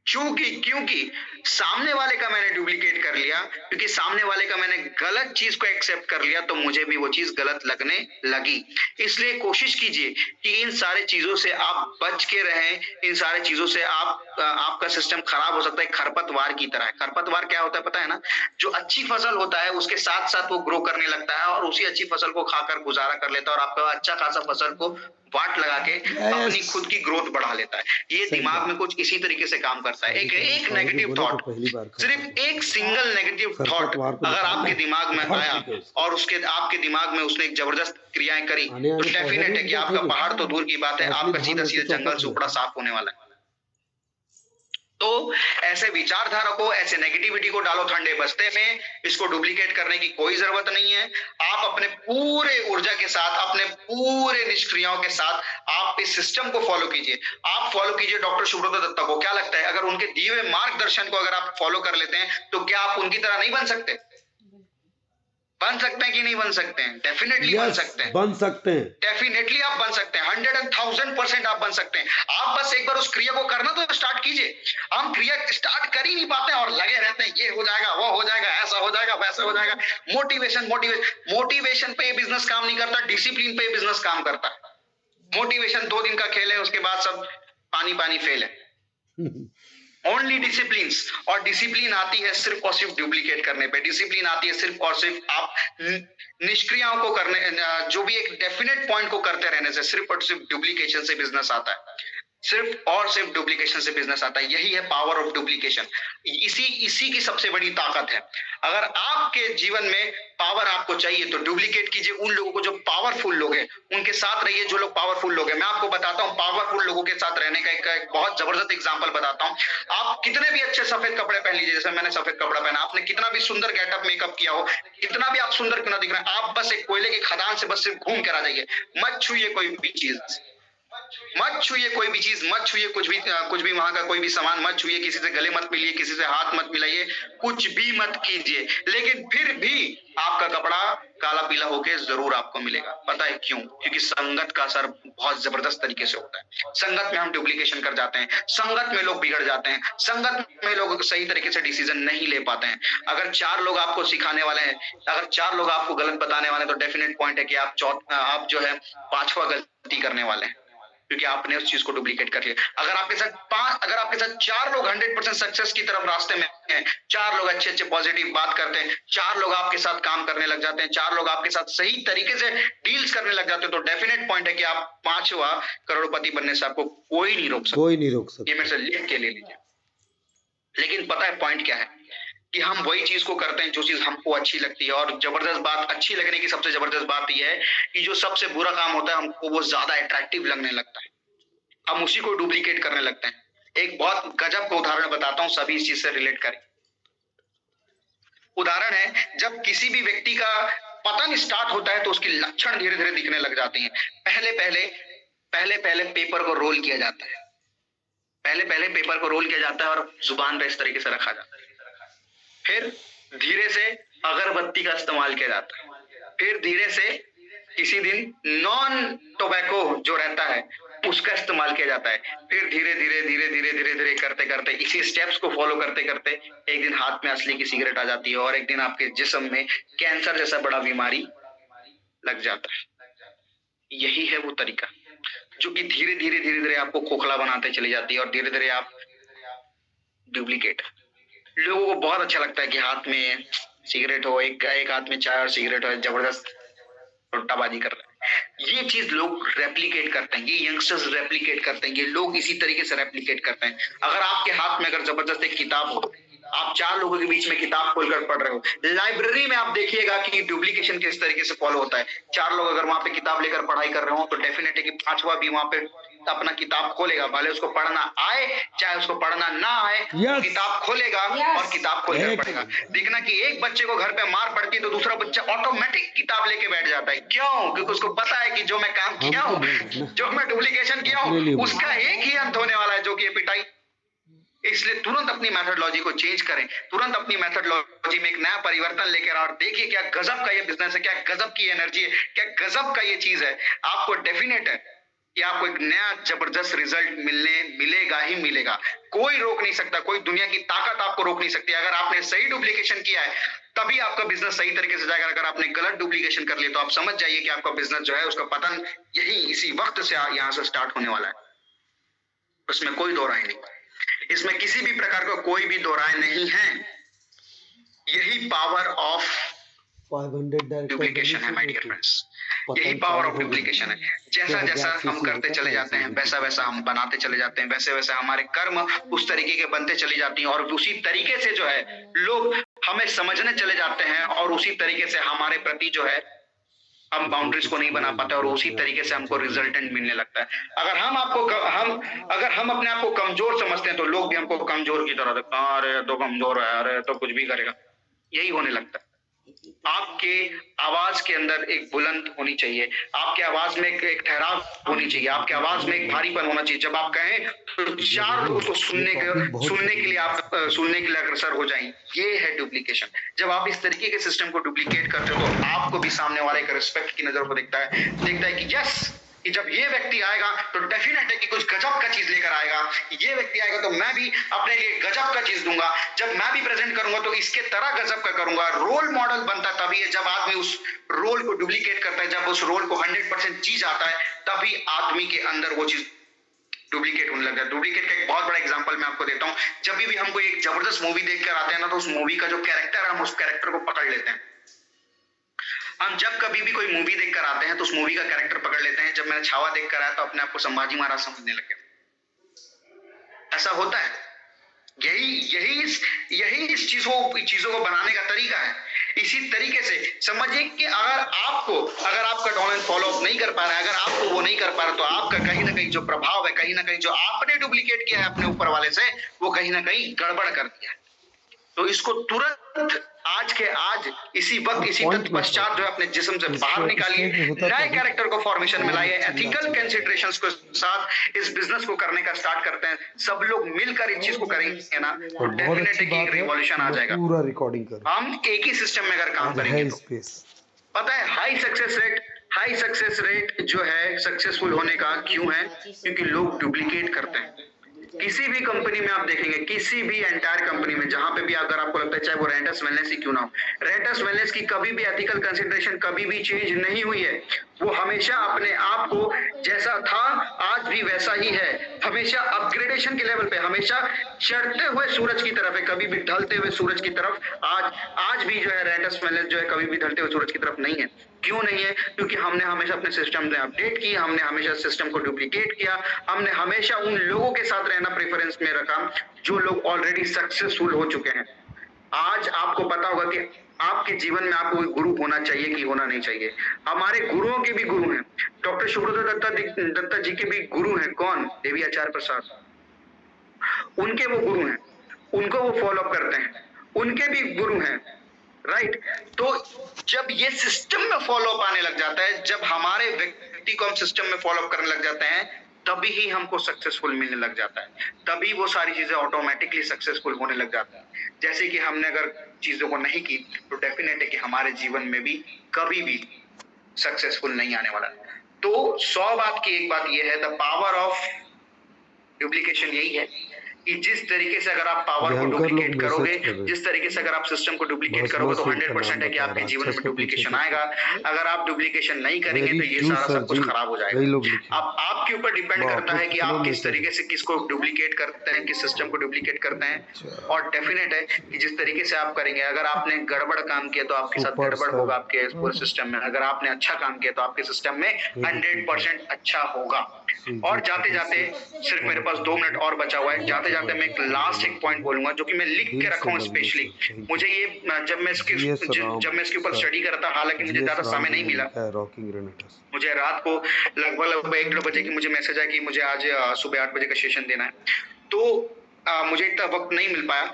क्योंकि सामने वाले का मैंने डुप्लीकेट कर लिया, क्योंकि सामने वाले का मैंने गलत चीज को एक्सेप्ट कर लिया तो मुझे भी वो चीज गलत लगने लगी। इसलिए कोशिश कीजिए कि इन सारे चीजों से आप बच के रहें। इन सारे चीजों से आपका सिस्टम खराब हो सकता है, खरपतवार की तरह है। खरपतवार क्या होता है पता है ना? जो अच्छी फसल होता है उसके साथ साथ वो ग्रो करने लगता है और उसी अच्छी फसल को खाकर गुजारा कर लेता है और आपका अच्छा खासा फसल को वाट लगा के अपनी खुद की ग्रोथ बढ़ा लेता है। ये दिमाग में कुछ इसी तरीके से काम करता है। एक नेगेटिव थॉट, सिर्फ एक सिंगल नेगेटिव थॉट अगर आपके दिमाग में आया और आपके दिमाग में उसने एक जबरदस्त क्रियाएं करी तो डेफिनेट है कि आपका पहाड़ तो दूर की बात है, आपका सीधा जंगल से उपड़ा साफ होने वाला है। तो ऐसे विचारधारा को, ऐसे नेगेटिविटी को डालो ठंडे बस्ते में। इसको डुप्लीकेट करने की कोई जरूरत नहीं है। आप अपने पूरे ऊर्जा के साथ, अपने पूरे निष्क्रियाओं के साथ आप इस सिस्टम को फॉलो कीजिए। आप फॉलो कीजिए डॉक्टर सुब्रत दत्ता को। क्या लगता है अगर उनके दिए हुए मार्गदर्शन को अगर आप फॉलो कर लेते हैं तो क्या आप उनकी तरह नहीं बन सकते? बन सकते हैं कि नहीं बन सकते हैं? डेफिनेटली बन सकते हैं, बन सकते हैं, डेफिनेटली आप बन सकते हैं। 100,000% आप बन सकते हैं। आप बस एक बार उस क्रिया को करना तो स्टार्ट कीजिए। हम क्रिया स्टार्ट कर ही नहीं पाते और लगे रहते हैं, ये हो जाएगा, वो हो जाएगा, ऐसा हो जाएगा, वैसा हो जाएगा। मोटिवेशन पे बिजनेस काम नहीं करता, डिसिप्लिन पे बिजनेस काम करता है। मोटिवेशन 2 दिन का खेल है, उसके बाद सब पानी फेल है। ओनली डिसिप्लिन, और डिसिप्लिन आती है सिर्फ और सिर्फ डुप्लीकेट करने पे। डिसिप्लिन आती है सिर्फ और सिर्फ आप निष्क्रियाओं को करने, जो भी एक डेफिनेट पॉइंट को करते रहने से। सिर्फ और सिर्फ डुप्लीकेशन से बिजनेस आता है। सिर्फ और सिर्फ डुप्लीकेशन से बिजनेस आता है। यही है पावर ऑफ डुप्लीकेशन। इसी की सबसे बड़ी ताकत है। अगर आपके जीवन में पावर आपको चाहिए तो डुप्लीकेट कीजिए उन लोगों को जो पावरफुल लोग हैं, उनके साथ रहिए जो लोग पावरफुल लोग हैं। मैं आपको बताता हूं पावरफुल लोगों के साथ रहने का एक बहुत जबरदस्त एग्जांपल बताता हूं। आप कितने भी अच्छे सफेद कपड़े पहन लीजिए, जैसे मैंने सफेद कपड़ा पहना, आपने कितना भी सुंदर गेटअप मेकअप किया हो, कितना भी आप सुंदर क्यों ना दिख रहे हैं, आप बस एक कोयले की खदान से बस सिर्फ घूम कर आ जाइए। मत छूइए कोई भी चीज, मत छूइए कोई भी चीज, मत छूइए कुछ भी वहां का कोई भी सामान मत छूइए, किसी से गले मत मिलिए, किसी से हाथ मत मिलाइए, कुछ भी मत कीजिए। लेकिन फिर भी आपका कपड़ा काला पीला होके जरूर आपको मिलेगा। पता है क्यों? क्योंकि संगत का असर बहुत जबरदस्त तरीके से होता है। संगत में हम डुप्लीकेशन कर जाते हैं, संगत में लोग बिगड़ जाते हैं, संगत में लोग सही तरीके से डिसीजन नहीं ले पाते हैं। अगर 4 लोग आपको सिखाने वाले हैं, अगर 4 लोग आपको गलत बताने वाले हैं, तो डेफिनेट पॉइंट है कि आप जो है 5वां गलती करने वाले हैं, क्योंकि आपने उस चीज को डुप्लीकेट कर लिया। अगर आपके साथ 4 लोग 100% सक्सेस की तरफ रास्ते में हैं, 4 लोग अच्छे पॉजिटिव बात करते हैं, 4 लोग आपके साथ काम करने लग जाते हैं, 4 लोग आपके साथ सही तरीके से डील्स करने लग जाते हैं, तो डेफिनेट पॉइंट है कि आप 5वां करोड़पति बनने से आपको कोई नहीं रोक सकता। ये मेरे से लिख के ले लीजिए। लेकिन पता है पॉइंट क्या है कि हम वही चीज को करते हैं जो चीज हमको अच्छी लगती है। और जबरदस्त बात, अच्छी लगने की सबसे जबरदस्त बात यह है कि जो सबसे बुरा काम होता है हमको वो ज्यादा अट्रैक्टिव लगने लगता है, हम उसी को डुप्लीकेट करने लगते हैं। एक बहुत गजब का उदाहरण बताता हूं, सभी इस चीज से रिलेट करें। उदाहरण है, जब किसी भी व्यक्ति का पतन स्टार्ट होता है तो उसके लक्षण धीरे धीरे दिखने लग जाते हैं। पहले पहले पेपर को रोल किया जाता है, पहले पेपर को रोल किया जाता है और जुबान पे इस तरीके से रखा जाता है। फिर धीरे से अगरबत्ती का इस्तेमाल किया जाता है। फिर धीरे से किसी दिन नॉन टोबैको जो रहता है उसका इस्तेमाल किया जाता है। फिर धीरे धीरे करते करते इसी स्टेप्स को फॉलो करते करते एक दिन हाथ में असली की सिगरेट आ जाती है और एक दिन आपके जिस्म में कैंसर जैसा बड़ा बीमारी लग जाता है। यही है वो तरीका जो कि धीरे धीरे आपको खोखला बनाते चली जाती है और धीरे धीरे आप डुप्लीकेट। लोगों को बहुत अच्छा लगता है कि हाथ में सिगरेट हो, एक हाथ में चाय और सिगरेट हो, जबरदस्त टोटाबाजी कर रहे हैं। ये चीज लोग रेप्लिकेट करते हैं, ये यंगस्टर्स रेप्लिकेट करते हैं, ये लोग इसी तरीके से रेप्लिकेट करते हैं। अगर आपके हाथ में अगर जबरदस्त एक किताब हो, आप 4 लोगों के बीच में किताब खोलकर पढ़ रहे हो, लाइब्रेरी में आप देखिएगा कि डुप्लीकेशन किस तरीके से फॉलो होता है। 4 लोग अगर वहां पे किताब लेकर पढ़ाई कर रहे हो तो डेफिनेट है कि 5वां भी वहां पे अपना किताब खोलेगा, भले उसको पढ़ना आए चाहे उसको पढ़ना ना आए, किताब खोलेगा और किताब खोलकर पढ़ेगा। देखना कि एक बच्चे को घर पे मार पड़ती है तो दूसरा बच्चा ऑटोमेटिक किताब लेके बैठ जाता है। क्यों? क्योंकि उसको पता है कि जो मैं काम किया हूं, जो मैं डुप्लीकेशन किया हूं, उसका एक ही अंत होने वाला है, जो कि पिटाई। इसलिए तुरंत अपनी मेथोडोलॉजी को चेंज करें, तुरंत अपनी मेथोडोलॉजी में एक नया परिवर्तन लेकर और देखिए क्या गजब का ये बिजनेस है, क्या गजब की एनर्जी है, क्या गजब का ये चीज है। आपको डेफिनेट है कि आपको एक नया जबरदस्त रिजल्ट मिलेगा ही मिलेगा। कोई रोक नहीं सकता, कोई दुनिया की ताकत आपको रोक नहीं सकती। अगर आपने सही डुप्लीकेशन किया है तभी आपका बिजनेस सही तरीके से जाएगा। अगर आपने गलत डुप्लीकेशन कर लिया तो आप समझ जाइए कि आपका बिजनेस जो है उसका पतन यही इसी वक्त से यहाँ से स्टार्ट होने वाला है। उसमें कोई दो राय नहीं, इसमें किसी भी प्रकार का कोई भी दो राय नहीं है। यही पावर ऑफ 500 डुप्लीकेशन है माय डियर फ्रेंड्स, यही पावर ऑफ डुप्लीकेशन है। जैसा जैसा हम करते चले जाते हैं वैसा वैसा हम बनाते चले जाते हैं, वैसे वैसे हमारे कर्म उस तरीके के बनते चली जाती हैं और उसी तरीके से जो है लोग हमें समझने चले जाते हैं और उसी तरीके से हमारे प्रति जो है हम बाउंड्रीज को नहीं बना पाते और उसी तरीके से हमको रिजल्टेंट मिलने लगता है। अगर हम अपने आप को कमजोर समझते हैं तो लोग भी हमको कमजोर की तरह देखते हैं, अरे तो कमजोर है, अरे तो कुछ भी करेगा, यही होने लगता है। आपके आवाज के अंदर एक बुलंद होनी चाहिए, आपके आवाज में एक ठहराव होनी चाहिए, आपके आवाज में एक भारीपन होना चाहिए। जब आप कहें तो 4 लोग उसको सुनने के लिए आप सुनने के लिए अग्रसर हो जाएं। ये है डुप्लीकेशन। जब आप इस तरीके के सिस्टम को डुप्लीकेट करते हो तो आपको भी सामने वाले का रिस्पेक्ट की नजर को देखता है कि यस, कि जब ये व्यक्ति आएगा तो डेफिनेट है कि कुछ गजब का चीज लेकर आएगा, ये व्यक्ति आएगा तो मैं भी अपने लिए गजब का चीज दूंगा, जब मैं भी प्रेजेंट करूंगा तो इसके तरह गजब का करूंगा। रोल मॉडल बनता तभी है जब आदमी उस रोल को डुप्लीकेट करता है, जब उस रोल को 100% चीज आता है तभी आदमी के अंदर वो चीज डुप्लीकेट होने लगा। डुप्लीकेट का एक बहुत बड़ा एग्जांपल मैं आपको देता हूं। जब भी हम कोई एक जबरदस्त मूवी देखकर आते हैं ना तो उस मूवी का जो कैरेक्टर है हम उस कैरेक्टर को पकड़ लेते हैं। हम जब कभी भी कोई मूवी देखकर आते हैं तो उस मूवी का कैरेक्टर पकड़ लेते हैं। जब मैंने छावा देखकर आया तो अपने आप को संभाजी महाराज समझने लगे। ऐसा होता है। यही इस चीजों को बनाने का तरीका है। इसी तरीके से समझिए कि अगर आपका डाउनलाइन फॉलो अप नहीं कर पा रहा है, अगर आपको वो नहीं कर पा रहा, तो आपका कहीं ना कहीं जो प्रभाव है, कहीं ना कहीं जो आपने डुप्लीकेट किया है अपने ऊपर वाले से, वो कहीं ना कहीं गड़बड़ कर दिया है। तो इसको तुरंत आज के आज इसी वक्त इसी तत्पश्चात जो है अपने जिस्म से बाहर निकालिए, नए कैरेक्टर को फॉर्मेशन में लाइए, एथिकल कंसिडरेशंस के साथ इस बिजनेस को करने का स्टार्ट करते हैं। सब लोग मिलकर इस चीज को करेंगे ना, तो डेफिनेटली एक रिवॉल्यूशन आ जाएगा। पूरा रिकॉर्डिंग कर हम एक ही सिस्टम में अगर काम करेंगे तो पता है हाई सक्सेस रेट जो है सक्सेसफुल होने का क्यों है? क्योंकि लोग डुप्लीकेट करते हैं। किसी भी कंपनी में आप देखेंगे, किसी भी एंटायर कंपनी में जहां पे भी अगर आपको लगता है, चाहे वो रेंटस वेलनेस ही क्यों ना हो, रेंटस वेलनेस की कभी भी एथिकल कंसिडरेशन कभी भी चेंज नहीं हुई है। वो हमेशा अपने आप को जैसा था आज भी वैसा ही है, हमेशा अपग्रेडेशन के लेवल पे, हमेशा चढ़ते हुए सूरज की तरफ है, कभी भी ढलते हुए सूरज की तरफ आज भी जो है रेंटस वेलनेस जो है कभी भी ढलते हुए सूरज की तरफ नहीं है। क्यों नहीं है? क्योंकि हमने हमेशा अपने सिस्टम में अपडेट की, हमने हमेशा सिस्टम को डुप्लीकेट किया, हमने हमेशा उन लोगों के साथ रहना प्रेफरेंस में रखा जो लोग ऑलरेडी सक्सेसफुल हो चुके हैं। आज आपको पता होगा कि आपके जीवन में आपको गुरु होना चाहिए कि होना नहीं चाहिए। हमारे गुरुओं के भी गुरु हैं, डॉक्टर सुब्रत दत्ता जी के भी गुरु हैं। कौन? देवी आचार्य प्रसाद। उनके वो गुरु हैं, उनको वो फॉलो अप करते हैं, उनके भी गुरु हैं, राइट। तो जब ये सिस्टम में फॉलो अप आने लग जाता है, जब हमारे व्यक्ति को हम सिस्टम में फॉलो अप करने लग जाते हैं, तभी ही हमको सक्सेसफुल मिलने लग जाता है, तभी वो सारी चीजें ऑटोमेटिकली सक्सेसफुल होने लग जाता है। जैसे कि हमने अगर चीजों को नहीं की तो डेफिनेट है कि हमारे जीवन में भी कभी भी सक्सेसफुल नहीं आने वाला। तो 100 बात की एक बात यह है, द पावर ऑफ डुप्लीकेशन यही है कि जिस तरीके से अगर आप पावर को डुप्लीकेट करोगे, जिस तरीके से अगर आप सिस्टम को डुप्लीकेट करोगे, तो 100% है कि आपके जीवन में डुप्लीकेशन आएगा। अगर आप डुप्लीकेशन नहीं करेंगे तो ये सारा सब कुछ खराब हो जाएगा। अब आपके ऊपर डिपेंड करता है कि आप किस तरीके से किसको डुप्लीकेट करते हैं, किस सिस्टम को डुप्लीकेट करते हैं। और डेफिनेट है कि जिस तरीके से आप करेंगे, अगर आपने गड़बड़ काम किया तो आपके साथ गड़बड़ होगा आपके पूरे सिस्टम में, अगर आपने अच्छा काम किया तो आपके सिस्टम में 100% अच्छा होगा। और जाते जाते सिर्फ मेरे पास 2 मिनट और बचा हुआ है, जाते जाते मैं एक लास्ट पॉइंट बोलूंगा जो कि मैं लिख के रखा हूँ स्पेशली। मुझे ये जब मैं इसके ऊपर स्टडी कर रहा था, हालांकि मुझे ज्यादा समय नहीं मिला, मुझे रात को लगभग 1-1:30 बजे की मुझे मैसेज आया कि मुझे आज सुबह 8 बजे का सेशन देना है, तो मुझे इतना वक्त नहीं मिल पाया।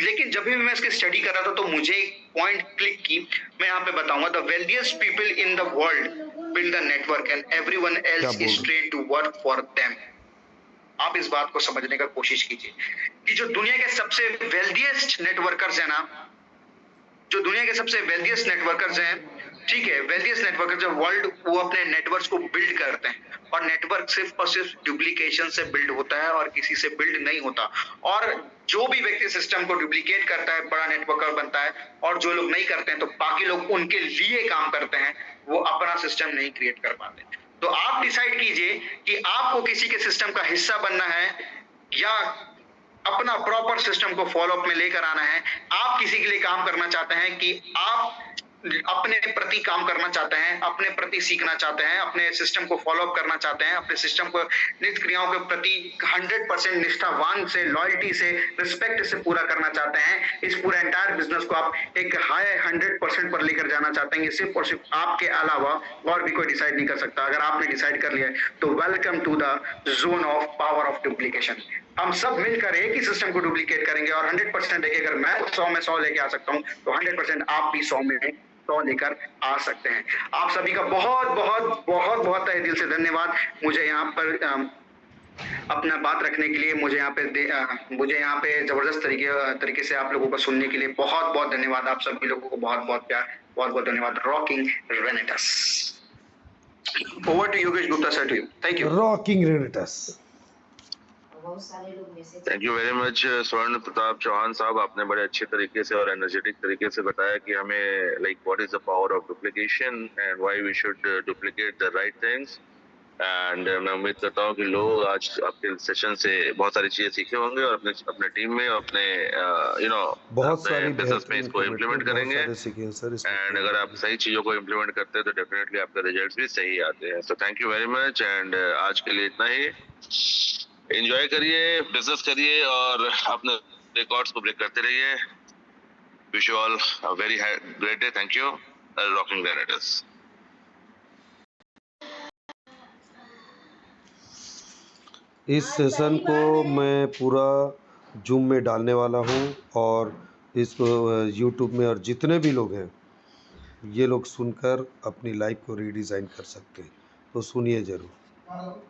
लेकिन जब भी मैं इसकी स्टडी कर रहा था तो मुझे एक पॉइंट क्लिक की, मैं यहाँ पे बताऊंगा। The wealthiest people in the world build a network and everyone else is trained to work for them। आप इस बात को समझने का कोशिश कीजिए कि जो दुनिया के सबसे वेल्थिएस्ट नेटवर्कर्स हैं ना, जो दुनिया के सबसे वेल्थिएस्ट नेटवर्कर्स हैं, ठीक है, वेल्थिएस्ट नेटवर्कर्स जो वर्ल्ड, वो अपने नेटवर्क्स को बिल्ड करते हैं। और नेटवर्क सिर्फ और सिर्फ डुप्लीकेशन से बिल्ड होता है और किसी से बिल्ड नहीं होता। और जो भी व्यक्ति सिस्टम को डुप्लीकेट करता है बड़ा नेटवर्कर बनता है, और जो लोग नहीं करते हैं तो बाकी लोग उनके लिए काम करते हैं, वो अपना सिस्टम नहीं क्रिएट कर पाते। तो आप डिसाइड कीजिए कि आपको किसी के सिस्टम का हिस्सा बनना है या अपना प्रॉपर सिस्टम को फॉलो अप में लेकर आना है। आप किसी के लिए काम करना चाहते हैं कि आप अपने प्रति काम करना चाहते हैं, अपने प्रति सीखना चाहते हैं, अपने सिस्टम को फॉलो अप करना चाहते हैं, अपने सिस्टम को नित्य क्रियाओं के प्रति 100% निष्ठावान से, लॉयल्टी से, रिस्पेक्ट से पूरा करना चाहते हैं, इस पूरे एंटायर बिजनेस को आप एक हाई 100% पर लेकर जाना चाहते हैं, सिर्फ और सिर्फ आपके अलावा और भी कोई डिसाइड नहीं कर सकता। अगर आपने डिसाइड कर लिया है तो welcome to the zone of power of duplication. हम सब मिलकर एक ही सिस्टम को डुप्लीकेट करेंगे और 100% देखिए, अगर मैं 100 में 100 लेके आ सकता हूं तो 100% आप भी 100 में 100 लेकर आ सकते हैं। आप सभी का बहुत बहुत बहुत बहुत तहे दिल से धन्यवाद मुझे यहाँ पर अपना बात रखने के लिए, मुझे यहाँ पे जबरदस्त तरीके से आप लोगों को सुनने के लिए बहुत बहुत धन्यवाद। आप सभी लोगों को बहुत बहुत प्यार, बहुत बहुत धन्यवाद। रॉकिंग रेनेटस। Over to Yogesh Gupta sir, to you. Thank you. Rocking रेनेटस। Thank you very much Swarn Pratap Chauhan साहब, आपने बड़े अच्छे तरीके से और एनर्जेटिक तरीके से बताया कि हमें what is the power of duplication and why we should duplicate the right things. And मैं उम्मीद करता हूँ कि लोग आज आपके सेशन से बहुत सारी चीजें सीखे होंगे और अपने टीम में, अपने बहुत सारी बिजनेस में इसको इम्प्लीमेंट करेंगे। एंड अगर आप सही चीजों को इम्प्लीमेंट करते हैं तो डेफिनेटली आपके रिजल्ट्स भी सही आते हैं। So thank you very much and आज के लिए इतना ही। एंजॉय करिए, बिजनेस करिए और अपने रिकॉर्ड्स को ब्रेक करते रहिए। Wish you all a very great day. Thank you. Rocking directors. इस सेशन को मैं पूरा जूम में डालने वाला हूँ और इसको यूट्यूब में, और जितने भी लोग हैं ये लोग सुनकर अपनी लाइफ को रीडिज़ाइन कर सकते हैं, तो सुनिए ज़रूर।